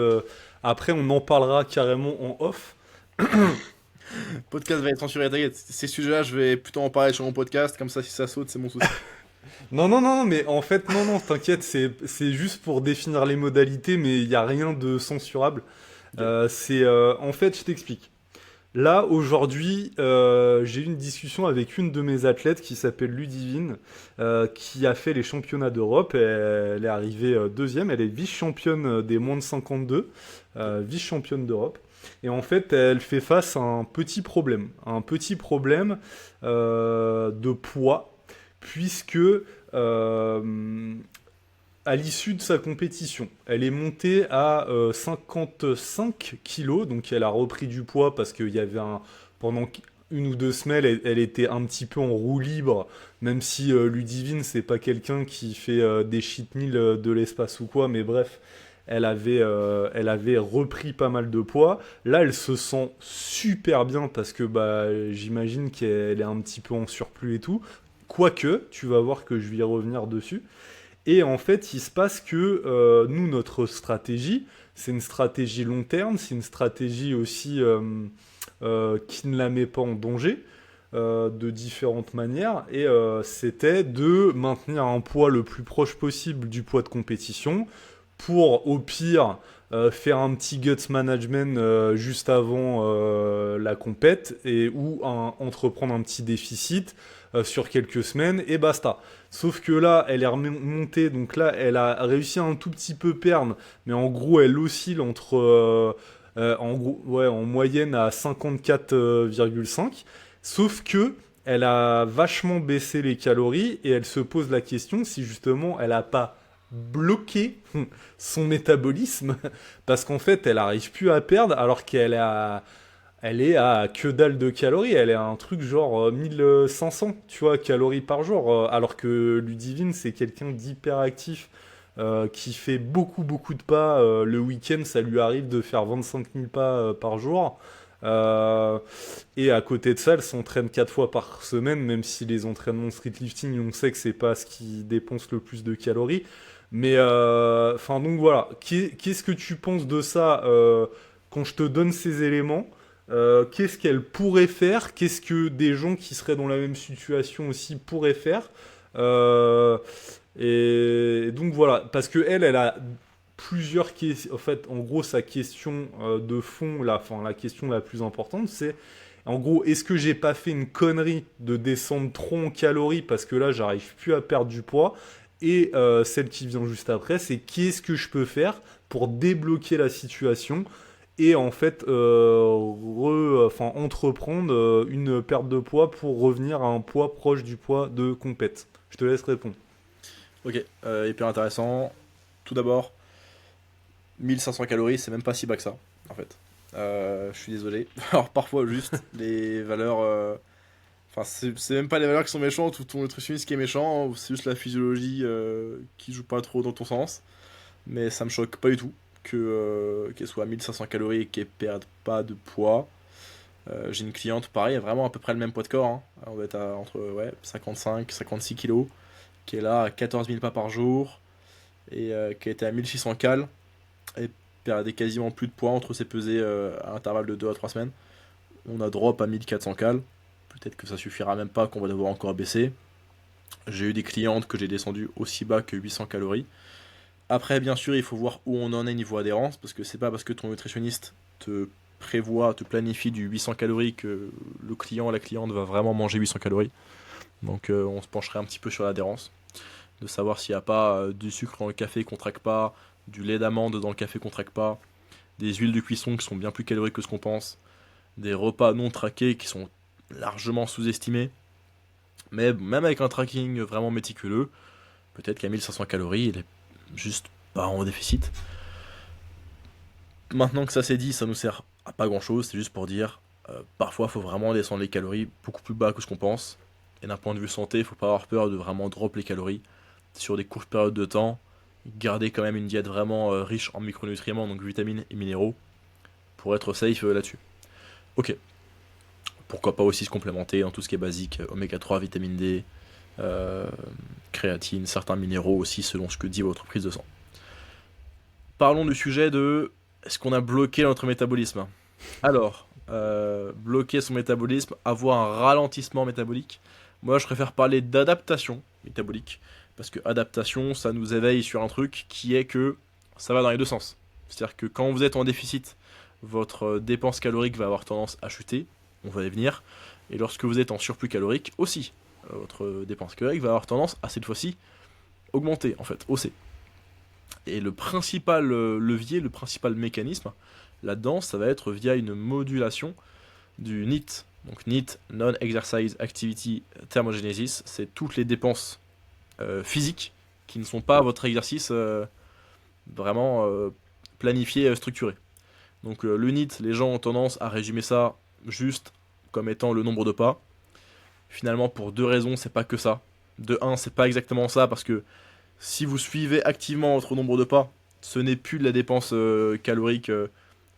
après on en parlera carrément en off. Le podcast va être censuré, t'inquiète. Ces sujets-là, je vais plutôt en parler sur mon podcast, comme ça, si ça saute, c'est mon souci. Non, non, non, mais en fait, non, non, t'inquiète, c'est juste pour définir les modalités, mais il n'y a rien de censurable. Ok. En fait, je t'explique. Là, aujourd'hui, j'ai eu une discussion avec une de mes athlètes qui s'appelle Ludivine, qui a fait les championnats d'Europe. Elle est arrivée deuxième, elle est vice-championne des moins de 52, Ok. vice-championne d'Europe. Et en fait, elle fait face à un petit problème de poids, puisque à l'issue de sa compétition, elle est montée à 55 kilos, donc elle a repris du poids parce qu'il y avait pendant une ou deux semaines, elle était un petit peu en roue libre, même si Ludivine, c'est pas quelqu'un qui fait des shit meals de l'espace ou quoi, mais bref, elle avait repris pas mal de poids. Là, elle se sent super bien parce que bah, j'imagine qu'elle est un petit peu en surplus et tout. Quoique, tu vas voir que je vais y revenir dessus. Et en fait, il se passe que nous, notre stratégie, c'est une stratégie long terme, c'est une stratégie aussi qui ne la met pas en danger de différentes manières. Et c'était de maintenir un poids le plus proche possible du poids de compétition pour, au pire, faire un petit guts management juste avant la compète ou entreprendre un petit déficit sur quelques semaines et basta. Sauf que là, elle est remontée, donc là, elle a réussi à un tout petit peu perdre, mais en gros, elle oscille entre, en gros, ouais, en moyenne à 54,5. Sauf que elle a vachement baissé les calories et elle se pose la question si justement elle a pas bloqué son métabolisme parce qu'en fait, elle arrive plus à perdre alors elle est à que dalle de calories, elle est à un truc genre 1500, tu vois, calories par jour, alors que Ludivine, c'est quelqu'un d'hyperactif qui fait beaucoup, beaucoup de pas. Le week-end, ça lui arrive de faire 25 000 pas par jour. Euh, et à côté de ça, elle s'entraîne 4 fois par semaine, même si les entraînements streetlifting, on sait que c'est pas ce qui dépense le plus de calories. Mais, enfin, donc voilà. Qu'est-ce que tu penses de ça quand je te donne ces éléments? Qu'est-ce qu'elle pourrait faire? Qu'est-ce que des gens qui seraient dans la même situation aussi pourraient faire? Euh, et donc voilà, parce que elle a plusieurs questions. En fait, en gros, sa question de fond, enfin, la question la plus importante, c'est en gros, est-ce que j'ai pas fait une connerie de descendre trop en calories parce que là, j'arrive plus à perdre du poids? Et celle qui vient juste après, c'est qu'est-ce que je peux faire pour débloquer la situation et en fait enfin, entreprendre une perte de poids pour revenir à un poids proche du poids de compète. Je te laisse répondre. Ok, hyper intéressant. Tout d'abord, 1500 calories, c'est même pas si bas que ça, en fait. Je suis désolé. Alors, parfois, juste, les valeurs. Enfin, c'est même pas les valeurs qui sont méchantes ou ton nutritionniste qui est méchant, ou c'est juste la physiologie qui joue pas trop dans ton sens. Mais ça me choque pas du tout qu'elle soit à 1500 calories et qu'elle perde pas de poids. J'ai une cliente, pareil, vraiment à peu près le même poids de corps, hein. On va être entre ouais, 55, 56 kilos, qui est là à 14 000 pas par jour et qui était à 1600 cales et perdait quasiment plus de poids entre ses pesées à l'intervalle de 2 à 3 semaines. On a drop à 1400 cales. Peut-être que ça suffira même pas, qu'on va devoir encore baisser. J'ai eu des clientes que j'ai descendues aussi bas que 800 calories. Après, bien sûr, il faut voir où on en est niveau adhérence, parce que c'est pas parce que ton nutritionniste te prévoit, te planifie du 800 calories que le client, la cliente va vraiment manger 800 calories. Donc on se pencherait un petit peu sur l'adhérence, de savoir s'il n'y a pas du sucre dans le café qu'on traque pas, du lait d'amande dans le café qu'on traque pas, des huiles de cuisson qui sont bien plus caloriques que ce qu'on pense, des repas non traqués qui sont largement sous-estimés. Mais même avec un tracking vraiment méticuleux, peut-être qu'à 1500 calories, il est juste pas en déficit. Maintenant que ça c'est dit, ça nous sert à pas grand chose, c'est juste pour dire, parfois il faut vraiment descendre les calories beaucoup plus bas que ce qu'on pense. Et d'un point de vue santé, il faut pas avoir peur de vraiment drop les calories sur des courtes périodes de temps. Garder quand même une diète vraiment riche en micronutriments, donc vitamines et minéraux, pour être safe là-dessus. Ok, pourquoi pas aussi se complémenter dans tout ce qui est basique, oméga 3, vitamine D, euh, créatine, certains minéraux aussi selon ce que dit votre prise de sang. Parlons du sujet de est-ce qu'on a bloqué notre métabolisme. Alors, bloquer son métabolisme, avoir un ralentissement métabolique. Moi, je préfère parler d'adaptation métabolique parce que adaptation, ça nous éveille sur un truc qui est que ça va dans les deux sens. C'est-à-dire que quand vous êtes en déficit, votre dépense calorique va avoir tendance à chuter, on va y venir, et lorsque vous êtes en surplus calorique aussi, votre dépense calorique va avoir tendance à cette fois-ci augmenter, en fait, hausser. Et le principal levier, le principal mécanisme là-dedans, ça va être via une modulation du NEAT. Donc NEAT, Non-Exercise Activity Thermogenesis, c'est toutes les dépenses physiques qui ne sont pas votre exercice vraiment planifié, structuré. Donc le NEAT, les gens ont tendance à résumer ça juste comme étant le nombre de pas. Finalement, pour deux raisons, c'est pas que ça. De un, c'est pas exactement ça, parce que si vous suivez activement votre nombre de pas, ce n'est plus de la dépense calorique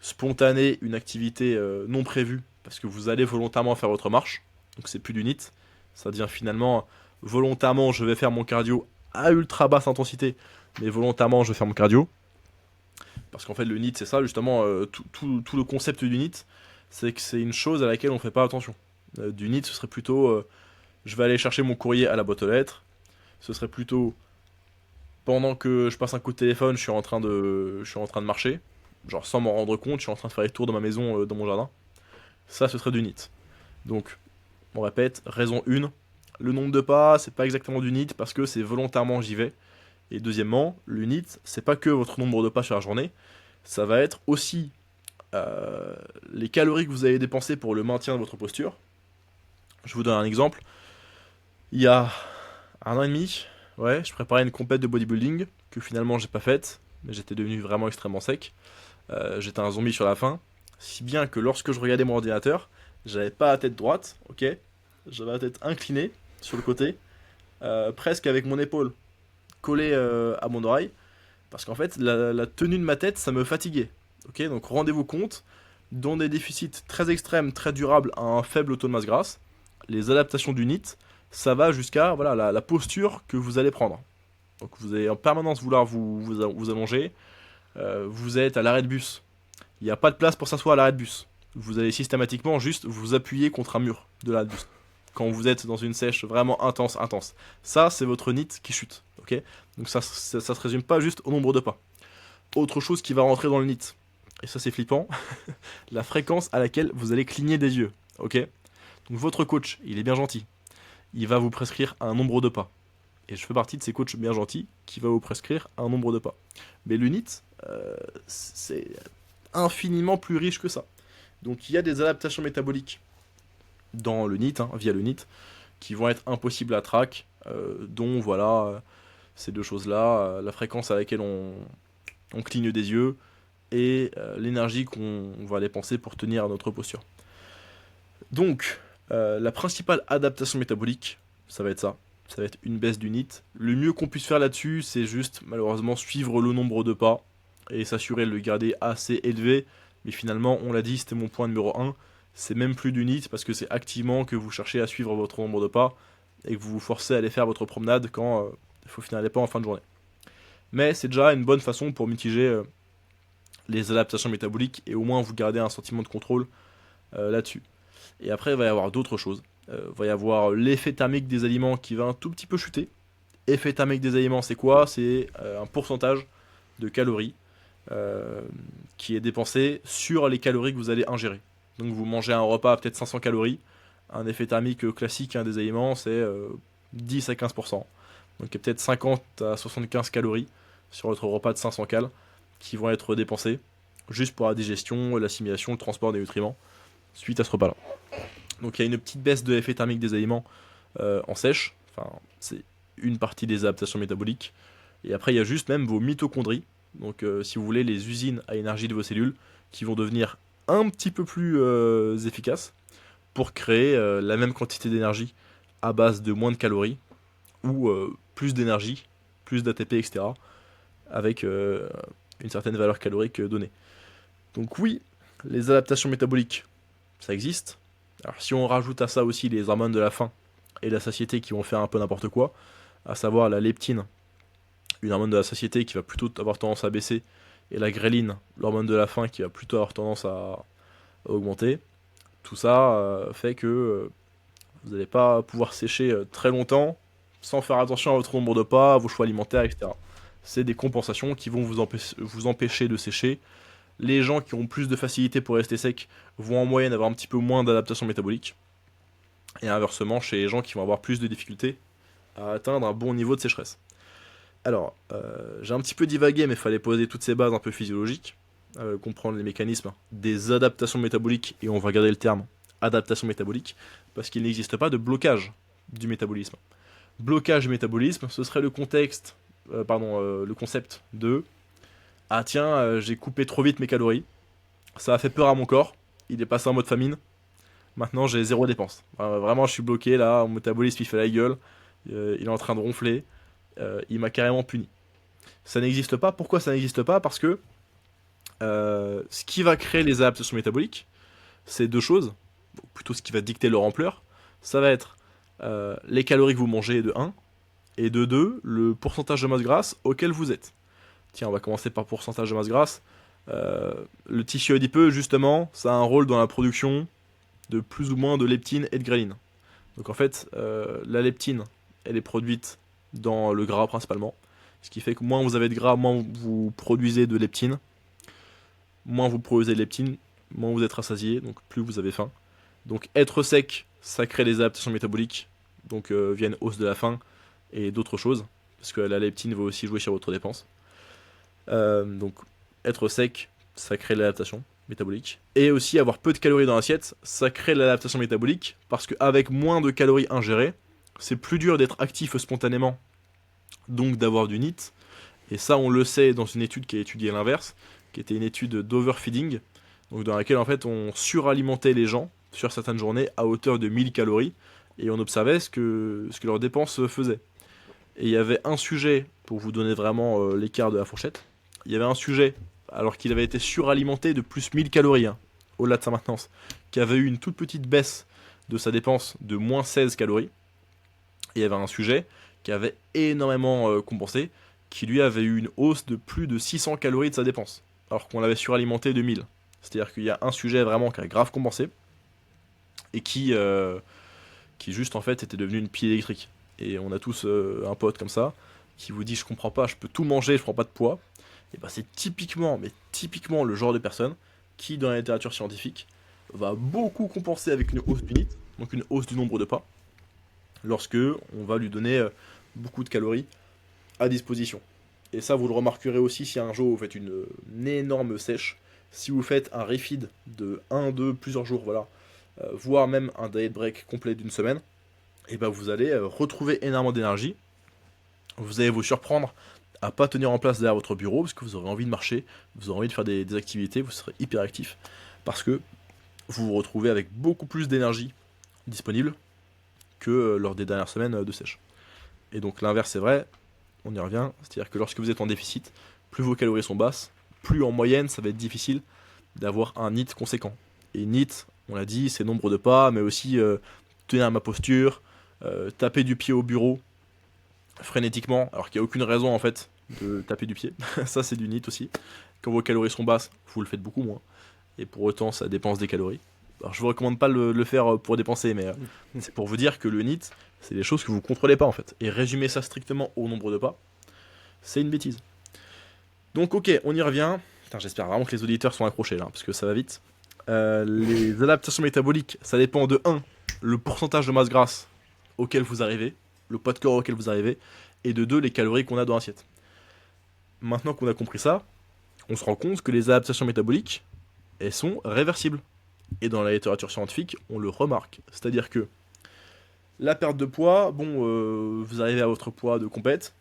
spontanée, une activité non prévue, parce que vous allez volontairement faire votre marche, donc c'est plus du NEAT, ça devient finalement volontairement je vais faire mon cardio à ultra basse intensité, mais volontairement je vais faire mon cardio, parce qu'en fait le NEAT c'est ça justement, tout le concept du NEAT, c'est que c'est une chose à laquelle on fait pas attention. Du NEAT ce serait plutôt je vais aller chercher mon courrier à la boîte aux lettres, ce serait plutôt pendant que je passe un coup de téléphone, je suis en train de marcher, genre sans m'en rendre compte, je suis en train de faire les tours de ma maison, dans mon jardin. Ça, ce serait du NEAT. Donc, on répète, raison 1, le nombre de pas, c'est pas exactement du NEAT parce que c'est volontairement j'y vais. Et deuxièmement, le NEAT, c'est pas que votre nombre de pas sur la journée, ça va être aussi les calories que vous avez dépensées pour le maintien de votre posture. Je vous donne un exemple. Il y a un an et demi, ouais, je préparais une compète de bodybuilding que finalement j'ai pas faite, mais j'étais devenu vraiment extrêmement sec. J'étais un zombie sur la fin, si bien que lorsque je regardais mon ordinateur, j'avais pas la tête droite, ok, j'avais la tête inclinée sur le côté, presque avec mon épaule collée à mon oreille, parce qu'en fait la tenue de ma tête ça me fatiguait, ok, donc rendez-vous compte, dans des déficits très extrêmes, très durables à un faible taux de masse grasse, les adaptations du NEAT, ça va jusqu'à voilà, la posture que vous allez prendre. Donc vous allez en permanence vouloir vous allonger, vous êtes à l'arrêt de bus, il n'y a pas de place pour s'asseoir à l'arrêt de bus. Vous allez systématiquement juste vous appuyer contre un mur de l'arrêt de bus. Quand vous êtes dans une sèche vraiment intense, intense. Ça, c'est votre NEAT qui chute. Ok. Donc ça se résume pas juste au nombre de pas. Autre chose qui va rentrer dans le NEAT, et ça c'est flippant, la fréquence à laquelle vous allez cligner des yeux. Ok. Donc votre coach, il est bien gentil. Il va vous prescrire un nombre de pas. Et je fais partie de ces coachs bien gentils qui va vous prescrire un nombre de pas. Mais le NEAT, c'est infiniment plus riche que ça. Donc il y a des adaptations métaboliques dans le NEAT, hein, via le NEAT, qui vont être impossibles à track, dont voilà ces deux choses-là, la fréquence à laquelle on cligne des yeux et l'énergie qu'on va dépenser pour tenir notre posture. Donc la principale adaptation métabolique, ça va être ça. Ça va être une baisse du NEAT. Le mieux qu'on puisse faire là-dessus, c'est juste malheureusement suivre le nombre de pas et s'assurer de le garder assez élevé. Mais finalement, on l'a dit, c'était mon point numéro 1. C'est même plus du NEAT parce que c'est activement que vous cherchez à suivre votre nombre de pas et que vous vous forcez à aller faire votre promenade quand il faut finir les pas en fin de journée. Mais c'est déjà une bonne façon pour mitiger les adaptations métaboliques et au moins vous garder un sentiment de contrôle là-dessus. Et après, il va y avoir d'autres choses. Il va y avoir l'effet thermique des aliments qui va un tout petit peu chuter. Effet thermique des aliments, c'est quoi? C'est un pourcentage de calories qui est dépensé sur les calories que vous allez ingérer. Donc vous mangez un repas à peut-être 500 calories. Un effet thermique classique des aliments, c'est 10 à 15%. Donc il y a peut-être 50 à 75 calories sur votre repas de 500 cal qui vont être dépensées juste pour la digestion, l'assimilation, le transport des nutriments suite à ce repas-là. Donc il y a une petite baisse de l'effet thermique des aliments en sèche. Enfin, c'est une partie des adaptations métaboliques. Et après, il y a juste même vos mitochondries. Donc si vous voulez, les usines à énergie de vos cellules qui vont devenir un petit peu plus efficaces pour créer la même quantité d'énergie à base de moins de calories ou plus d'énergie, plus d'ATP, etc. avec une certaine valeur calorique donnée. Donc oui, les adaptations métaboliques, ça existe. Alors si on rajoute à ça aussi les hormones de la faim et la satiété qui vont faire un peu n'importe quoi, à savoir la leptine, une hormone de la satiété qui va plutôt avoir tendance à baisser, et la gréline, l'hormone de la faim qui va plutôt avoir tendance à augmenter. Tout ça fait que vous n'allez pas pouvoir sécher très longtemps sans faire attention à votre nombre de pas, à vos choix alimentaires, etc. C'est des compensations qui vont vous empêcher de sécher. Les gens qui ont plus de facilité pour rester secs vont en moyenne avoir un petit peu moins d'adaptation métabolique. Et inversement, chez les gens qui vont avoir plus de difficultés à atteindre un bon niveau de sécheresse. Alors, j'ai un petit peu divagué, mais il fallait poser toutes ces bases un peu physiologiques, comprendre les mécanismes des adaptations métaboliques, et on va garder le terme adaptation métabolique, parce qu'il n'existe pas de blocage du métabolisme. Blocage du métabolisme, ce serait le le concept de ah tiens, j'ai coupé trop vite mes calories, ça a fait peur à mon corps, il est passé en mode famine, maintenant j'ai zéro dépense. Vraiment, je suis bloqué là, mon métabolisme il fait la gueule, il est en train de ronfler, il m'a carrément puni. Ça n'existe pas. Pourquoi ça n'existe pas? Parce que ce qui va créer les adaptations métaboliques, c'est deux choses, ou plutôt ce qui va dicter leur ampleur. Ça va être les calories que vous mangez de 1, et de 2, le pourcentage de masse grasse auquel vous êtes. Tiens, on va commencer par pourcentage de masse grasse. Le tissu adipeux, justement, ça a un rôle dans la production de plus ou moins de leptine et de gréline. Donc en fait, la leptine, elle est produite dans le gras principalement. Ce qui fait que moins vous avez de gras, moins vous produisez de leptine. Moins vous produisez de leptine, moins vous êtes rassasié, donc plus vous avez faim. Donc être sec, ça crée des adaptations métaboliques, donc via une hausse de la faim et d'autres choses, parce que la leptine va aussi jouer sur votre dépense. Donc être sec, ça crée l'adaptation métabolique. Et aussi avoir peu de calories dans l'assiette, ça crée l'adaptation métabolique, parce qu'avec moins de calories ingérées, c'est plus dur d'être actif spontanément, donc d'avoir du NEAT. Et ça, on le sait dans une étude qui a étudié l'inverse, qui était une étude d'overfeeding, donc dans laquelle en fait on suralimentait les gens sur certaines journées à hauteur de 1000 calories, et on observait ce que leurs dépenses faisaient. Et il y avait un sujet, pour vous donner vraiment l'écart de la fourchette, il y avait un sujet, alors qu'il avait été suralimenté de plus 1000 calories, hein, au-delà de sa maintenance, qui avait eu une toute petite baisse de sa dépense de moins 16 calories, et il y avait un sujet qui avait énormément compensé, qui lui avait eu une hausse de plus de 600 calories de sa dépense, alors qu'on l'avait suralimenté de 1000. C'est-à-dire qu'il y a un sujet vraiment qui a grave compensé, et qui juste en fait était devenu une pile électrique. Et on a tous un pote comme ça, qui vous dit je comprends pas, je peux tout manger, je prends pas de poids. Et bah c'est typiquement, mais typiquement le genre de personne qui dans la littérature scientifique va beaucoup compenser avec une hausse du NEAT, donc une hausse du nombre de pas, lorsque on va lui donner beaucoup de calories à disposition. Et ça, vous le remarquerez aussi si un jour vous faites une énorme sèche, si vous faites un refeed de 1, 2, plusieurs jours, voilà, voire même un diet break complet d'une semaine, et ben vous allez retrouver énormément d'énergie. Vous allez vous surprendre à pas tenir en place derrière votre bureau, parce que vous aurez envie de marcher, vous aurez envie de faire des activités, vous serez hyper actif, parce que vous vous retrouvez avec beaucoup plus d'énergie disponible que lors des dernières semaines de sèche. Et donc l'inverse c'est vrai, on y revient, c'est-à-dire que lorsque vous êtes en déficit, plus vos calories sont basses, plus en moyenne ça va être difficile d'avoir un NEAT conséquent. Et NEAT, on l'a dit, c'est nombre de pas, mais aussi tenir ma posture, taper du pied au bureau frénétiquement, alors qu'il n'y a aucune raison en fait de taper du pied. Ça c'est du NEAT aussi. Quand vos calories sont basses, vous le faites beaucoup moins. Et pour autant ça dépense des calories. Alors je vous recommande pas de le faire pour dépenser, mais c'est pour vous dire que le NEAT, c'est des choses que vous contrôlez pas en fait. Et résumer ça strictement au nombre de pas, c'est une bêtise. Donc ok, on y revient. Putain, j'espère vraiment que les auditeurs sont accrochés là, parce que ça va vite. Les adaptations métaboliques, ça dépend de 1, le pourcentage de masse grasse auquel vous arrivez, le poids de corps auquel vous arrivez, et de 2, les calories qu'on a dans l'assiette. Maintenant qu'on a compris ça, on se rend compte que les adaptations métaboliques, elles sont réversibles. Et dans la littérature scientifique, on le remarque. C'est-à-dire que la perte de poids, bon, vous arrivez à votre poids de compète.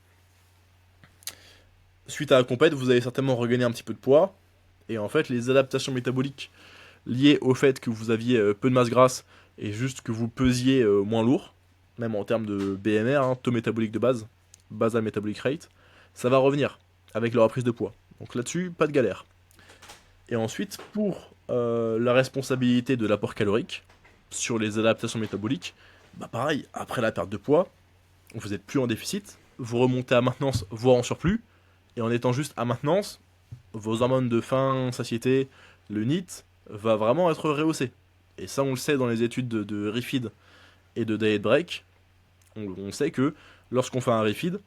Suite à la compète, vous allez certainement regagner un petit peu de poids. Et en fait, les adaptations métaboliques liées au fait que vous aviez peu de masse grasse et juste que vous pesiez moins lourd, même en termes de BMR, hein, taux métabolique de base, basal metabolic rate, ça va revenir avec la reprise de poids. Donc là-dessus, pas de galère. Et ensuite, pour la responsabilité de l'apport calorique sur les adaptations métaboliques, Bah pareil, après la perte de poids, vous n'êtes plus en déficit, vous remontez à maintenance, voire en surplus, et en étant juste à maintenance, vos hormones de faim, satiété, le NEAT, va vraiment être rehaussé. Et ça, on le sait dans les études de refeed et de diet break, on sait que lorsqu'on fait un refeed,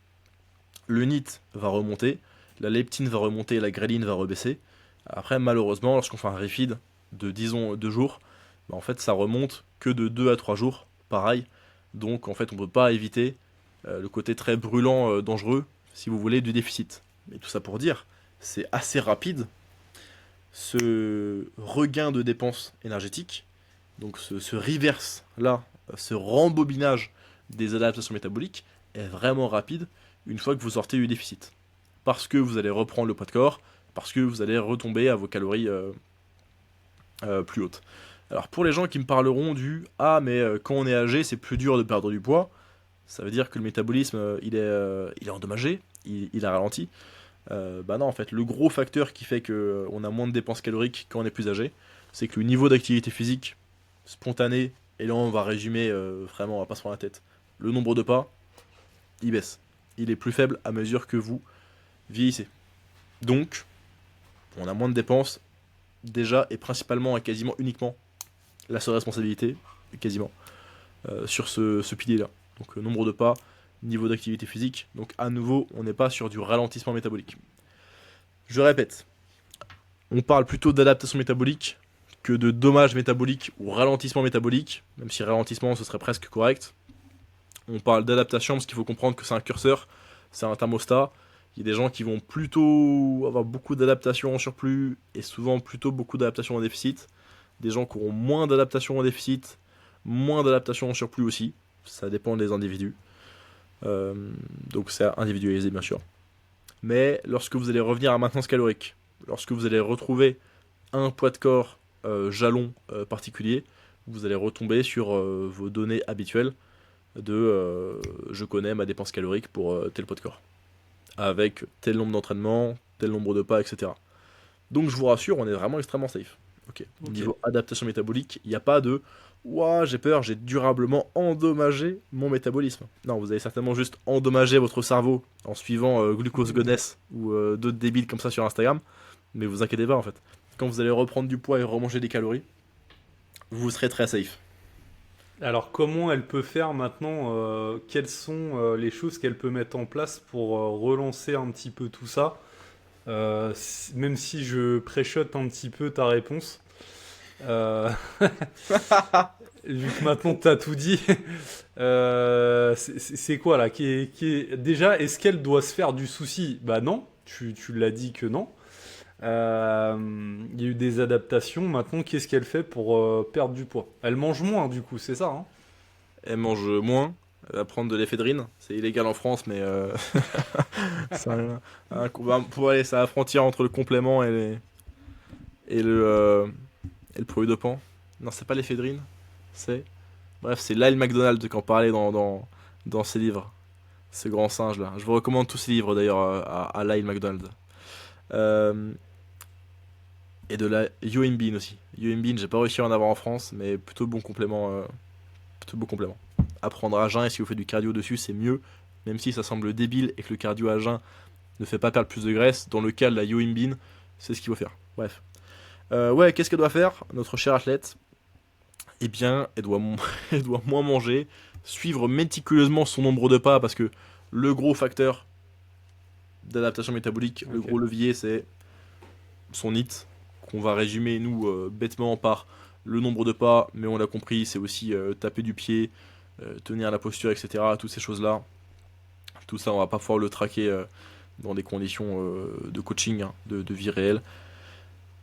le NEAT va remonter, la leptine va remonter, la ghréline va rebaisser. Après, malheureusement, lorsqu'on fait un refeed de, disons, 2 jours, bah, en fait, ça remonte que de 2 à 3 jours, pareil. Donc, en fait, on ne peut pas éviter le côté très brûlant, dangereux, si vous voulez, du déficit. Mais tout ça pour dire, c'est assez rapide, ce regain de dépenses énergétiques, donc ce reverse-là, ce rembobinage des adaptations métaboliques, est vraiment rapide une fois que vous sortez du déficit. Parce que vous allez reprendre le poids de corps, parce que vous allez retomber à vos calories plus hautes. Alors pour les gens qui me parleront du «Ah mais quand on est âgé c'est plus dur de perdre du poids», ça veut dire que le métabolisme il est endommagé, il a ralenti. Bah non en fait le gros facteur qui fait qu'on a moins de dépenses caloriques quand on est plus âgé, c'est que le niveau d'activité physique spontané, et là on va résumer vraiment on va pas se prendre la tête, le nombre de pas, il baisse. Il est plus faible à mesure que vous vieillissez. Donc, on a moins de dépenses, déjà, et principalement et quasiment uniquement, la seule responsabilité, quasiment, sur ce pilier-là. Donc, nombre de pas, niveau d'activité physique. Donc, à nouveau, on n'est pas sur du ralentissement métabolique. Je répète, on parle plutôt d'adaptation métabolique que de dommage métabolique ou ralentissement métabolique, même si ralentissement, ce serait presque correct. On parle d'adaptation parce qu'il faut comprendre que c'est un curseur, c'est un thermostat. Il y a des gens qui vont plutôt avoir beaucoup d'adaptation en surplus et souvent plutôt beaucoup d'adaptation en déficit. Des gens qui auront moins d'adaptation en déficit, moins d'adaptation en surplus aussi. Ça dépend des individus. Donc c'est individualisé bien sûr. Mais lorsque vous allez revenir à maintenance calorique, lorsque vous allez retrouver un poids de corps jalon particulier, vous allez retomber sur vos données habituelles de je connais ma dépense calorique pour tel poids de corps, avec tel nombre d'entraînements, tel nombre de pas, etc. Donc je vous rassure, on est vraiment extrêmement safe. Ok. Niveau adaptation métabolique, il n'y a pas de ouah, j'ai peur, j'ai durablement endommagé mon métabolisme. Non, vous avez certainement juste endommagé votre cerveau en suivant Glucose Goddess ou d'autres débiles comme ça sur Instagram. Mais vous inquiétez pas en fait. Quand vous allez reprendre du poids et remanger des calories, vous serez très safe. Alors, comment elle peut faire maintenant quelles sont les choses qu'elle peut mettre en place pour relancer un petit peu tout ça même si je préchote un petit peu ta réponse. Euh, Vu que maintenant tu as tout dit, c'est quoi là Déjà, est-ce qu'elle doit se faire du souci? Bah non, tu l'as dit que non. Il y a eu des adaptations. Maintenant, qu'est-ce qu'elle fait pour perdre du poids? Elle mange moins, du coup, c'est ça, hein? Elle mange moins, elle va prendre de l'éphédrine. C'est illégal en France, mais c'est pour aller, c'est à la frontière entre le complément et et le produit dopant. Non, c'est pas l'éphédrine, c'est. Bref, c'est Lyle McDonald qui en parlait dans ses livres. Ce grand singe là. Je vous recommande tous ses livres d'ailleurs à Lyle McDonald. Euh, et de la Yohimbine aussi. Yohimbine, j'ai pas réussi à en avoir en France, mais plutôt bon complément. Plutôt bon complément. Apprendre à jeun et si vous faites du cardio dessus, c'est mieux. Même si ça semble débile et que le cardio à jeun ne fait pas perdre plus de graisse, dans le cas de la Yohimbine, c'est ce qu'il faut faire. Bref. Ouais, qu'est-ce qu'elle doit faire, notre chère athlète? Eh bien, elle doit moins manger, suivre méticuleusement son nombre de pas, parce que le gros facteur d'adaptation métabolique, le gros levier, c'est son NEAT, qu'on va résumer, nous, bêtement par le nombre de pas, mais on l'a compris, c'est aussi taper du pied, tenir la posture, etc. Toutes ces choses-là. Tout ça, on va pas pouvoir le traquer dans des conditions de coaching, hein, de vie réelle.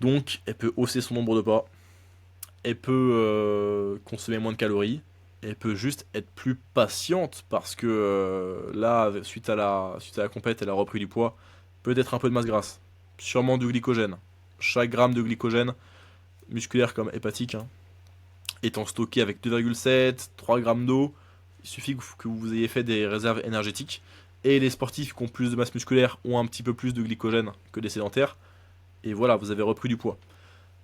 Donc, elle peut hausser son nombre de pas, elle peut consommer moins de calories, elle peut juste être plus patiente parce que là, suite à la compète, elle a repris du poids, peut-être un peu de masse grasse, sûrement du glycogène. Chaque gramme de glycogène, musculaire comme hépatique, hein, étant stocké avec 2,7, 3 grammes d'eau, il suffit que vous ayez fait des réserves énergétiques. Et les sportifs qui ont plus de masse musculaire ont un petit peu plus de glycogène que les sédentaires. Et voilà, vous avez repris du poids.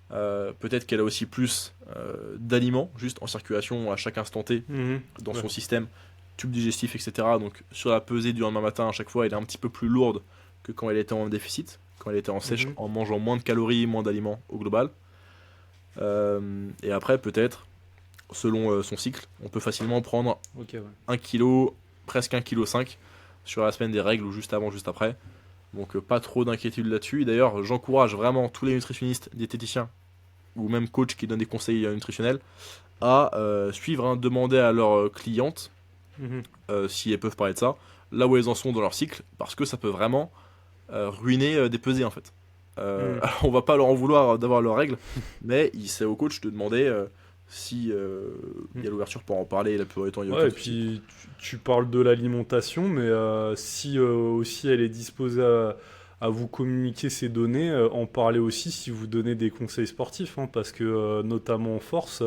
Peut-être qu'elle a aussi plus d'aliments juste en circulation à chaque instant T dans son système, tube digestif, etc. Donc sur la pesée du lendemain matin, à chaque fois, elle est un petit peu plus lourde que quand elle était en déficit, quand elle était en sèche, en mangeant moins de calories, moins d'aliments au global. Et après, peut-être, selon son cycle, on peut facilement prendre 1 kg, presque 1,5 kg sur la semaine des règles ou juste avant, juste après. Donc pas trop d'inquiétude là-dessus. Et d'ailleurs, j'encourage vraiment tous les nutritionnistes, diététiciens ou même coachs qui donnent des conseils nutritionnels à suivre, demander à leurs clientes si elles peuvent parler de ça, là où elles en sont dans leur cycle, parce que ça peut vraiment ruiner des pesées en fait. Alors, on va pas leur en vouloir d'avoir leurs règles, mais c'est au coach de demander si il y a l'ouverture pour en parler. La plupart du temps, il y a aucun et souci. puis tu parles de l'alimentation, mais si aussi elle est disposée à vous communiquer ces données, en parler aussi si vous donnez des conseils sportifs, parce que notamment en force,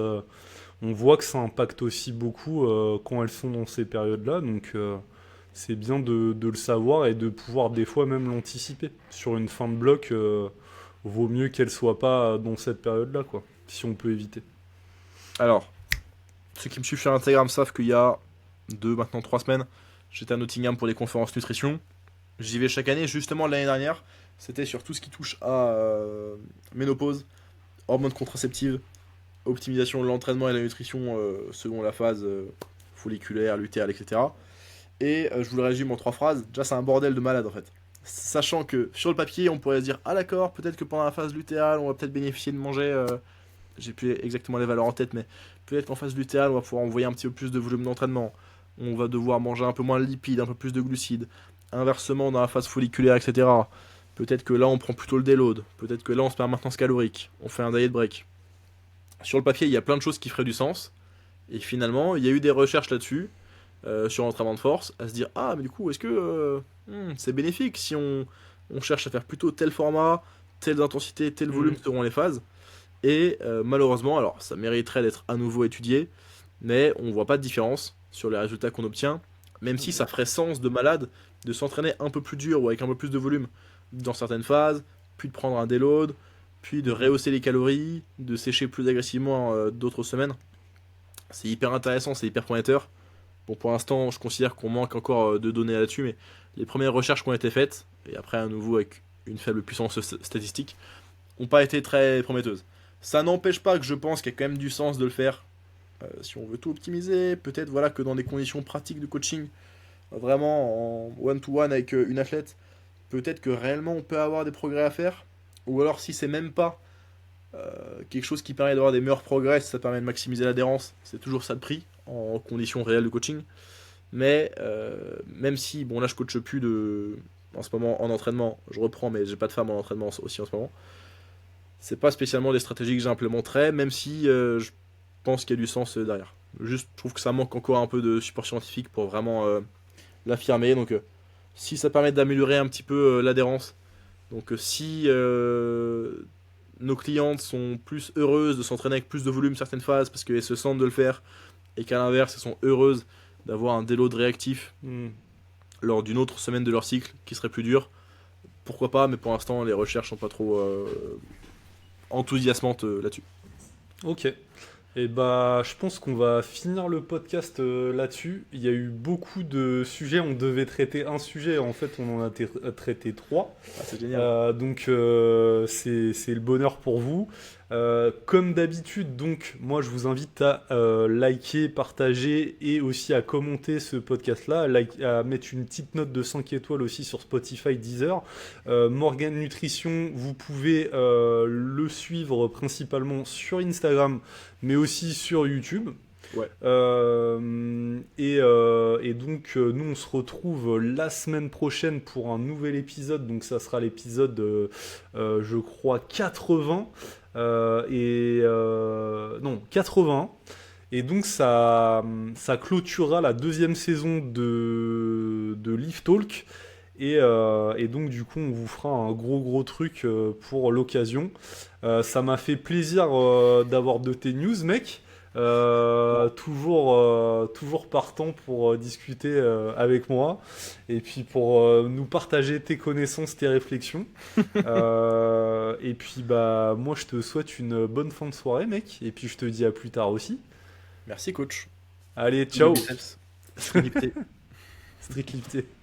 on voit que ça impacte aussi beaucoup quand elles sont dans ces périodes-là, donc c'est bien de le savoir et de pouvoir des fois même l'anticiper. Sur une fin de bloc, vaut mieux qu'elle soit pas dans cette période-là, quoi, si on peut éviter. Alors, ceux qui me suivent sur Instagram savent qu'il y a maintenant 3 semaines, j'étais à Nottingham pour des conférences nutrition. J'y vais chaque année. Justement, l'année dernière, c'était sur tout ce qui touche à ménopause, hormones contraceptives, optimisation de l'entraînement et la nutrition selon la phase folliculaire, lutéale, etc. Et je vous le résume en 3 phrases. Déjà, c'est un bordel de malade en fait. Sachant que sur le papier, on pourrait se dire ah d'accord, peut-être que pendant la phase lutéale, on va peut-être bénéficier de manger. J'ai plus exactement les valeurs en tête, mais peut-être qu'en phase lutéale, on va pouvoir envoyer un petit peu plus de volume d'entraînement. On va devoir manger un peu moins de lipides, un peu plus de glucides. Inversement, dans la phase folliculaire, etc. Peut-être que là, on prend plutôt le déload. Peut-être que là, on se met en maintenance calorique. On fait un diet break. Sur le papier, il y a plein de choses qui feraient du sens. Et finalement, il y a eu des recherches là-dessus, sur l'entraînement de force, à se dire ah, mais du coup, est-ce que c'est bénéfique si on cherche à faire plutôt tel format, telle intensité, tel volume selon les phases. Et malheureusement, alors ça mériterait d'être à nouveau étudié, mais on voit pas de différence sur les résultats qu'on obtient, même si ça ferait sens de malade de s'entraîner un peu plus dur ou avec un peu plus de volume dans certaines phases, puis de prendre un déload, puis de rehausser les calories, de sécher plus agressivement d'autres semaines. C'est hyper intéressant, c'est hyper prometteur. Bon, pour l'instant, je considère qu'on manque encore de données là-dessus, mais les premières recherches qui ont été faites, et après à nouveau avec une faible puissance statistique, n'ont pas été très prometteuses. Ça n'empêche pas que je pense qu'il y a quand même du sens de le faire. Si on veut tout optimiser, peut-être voilà que dans des conditions pratiques de coaching, vraiment en one-to-one avec une athlète, peut-être que réellement on peut avoir des progrès à faire. Ou alors si c'est même pas quelque chose qui permet d'avoir des meilleurs progrès, ça permet de maximiser l'adhérence, c'est toujours ça de prix en conditions réelles de coaching. Mais même si, bon là je coache plus en ce moment en entraînement, je reprends mais j'ai pas de femme en entraînement aussi en ce moment. C'est pas spécialement des stratégies que j'implémenterais, même si je pense qu'il y a du sens derrière. Juste, je trouve que ça manque encore un peu de support scientifique pour vraiment l'affirmer. Donc, si ça permet d'améliorer un petit peu l'adhérence, donc si nos clientes sont plus heureuses de s'entraîner avec plus de volume certaines phases parce qu'elles se sentent de le faire, et qu'à l'inverse, elles sont heureuses d'avoir un déload réactif lors d'une autre semaine de leur cycle qui serait plus dur, pourquoi pas, mais pour l'instant, les recherches sont pas trop enthousiasmante là-dessus. Ok. Et bah, je pense qu'on va finir le podcast là-dessus. Il y a eu beaucoup de sujets. On devait traiter un sujet. En fait, on en a traité 3. Ah, c'est génial. Donc, c'est le bonheur pour vous. Comme d'habitude, donc, moi, je vous invite à liker, partager et aussi à commenter ce podcast-là, à mettre une petite note de 5 étoiles aussi sur Spotify, Deezer. Morgan Nutrition, vous pouvez le suivre principalement sur Instagram, mais aussi sur YouTube. Ouais. Et donc nous on se retrouve la semaine prochaine pour un nouvel épisode, donc ça sera l'épisode je crois 80 non 80, et donc ça clôturera la deuxième saison de Lift Talk. Et donc du coup on vous fera un gros truc pour l'occasion. Ça m'a fait plaisir d'avoir de tes news, mec. Toujours partant pour discuter avec moi et puis pour nous partager tes connaissances, tes réflexions. Et puis bah moi je te souhaite une bonne fin de soirée mec et puis je te dis à plus tard aussi. Merci coach. Allez, Tous les ciao. biceps. Strict lifté. Strict lifté.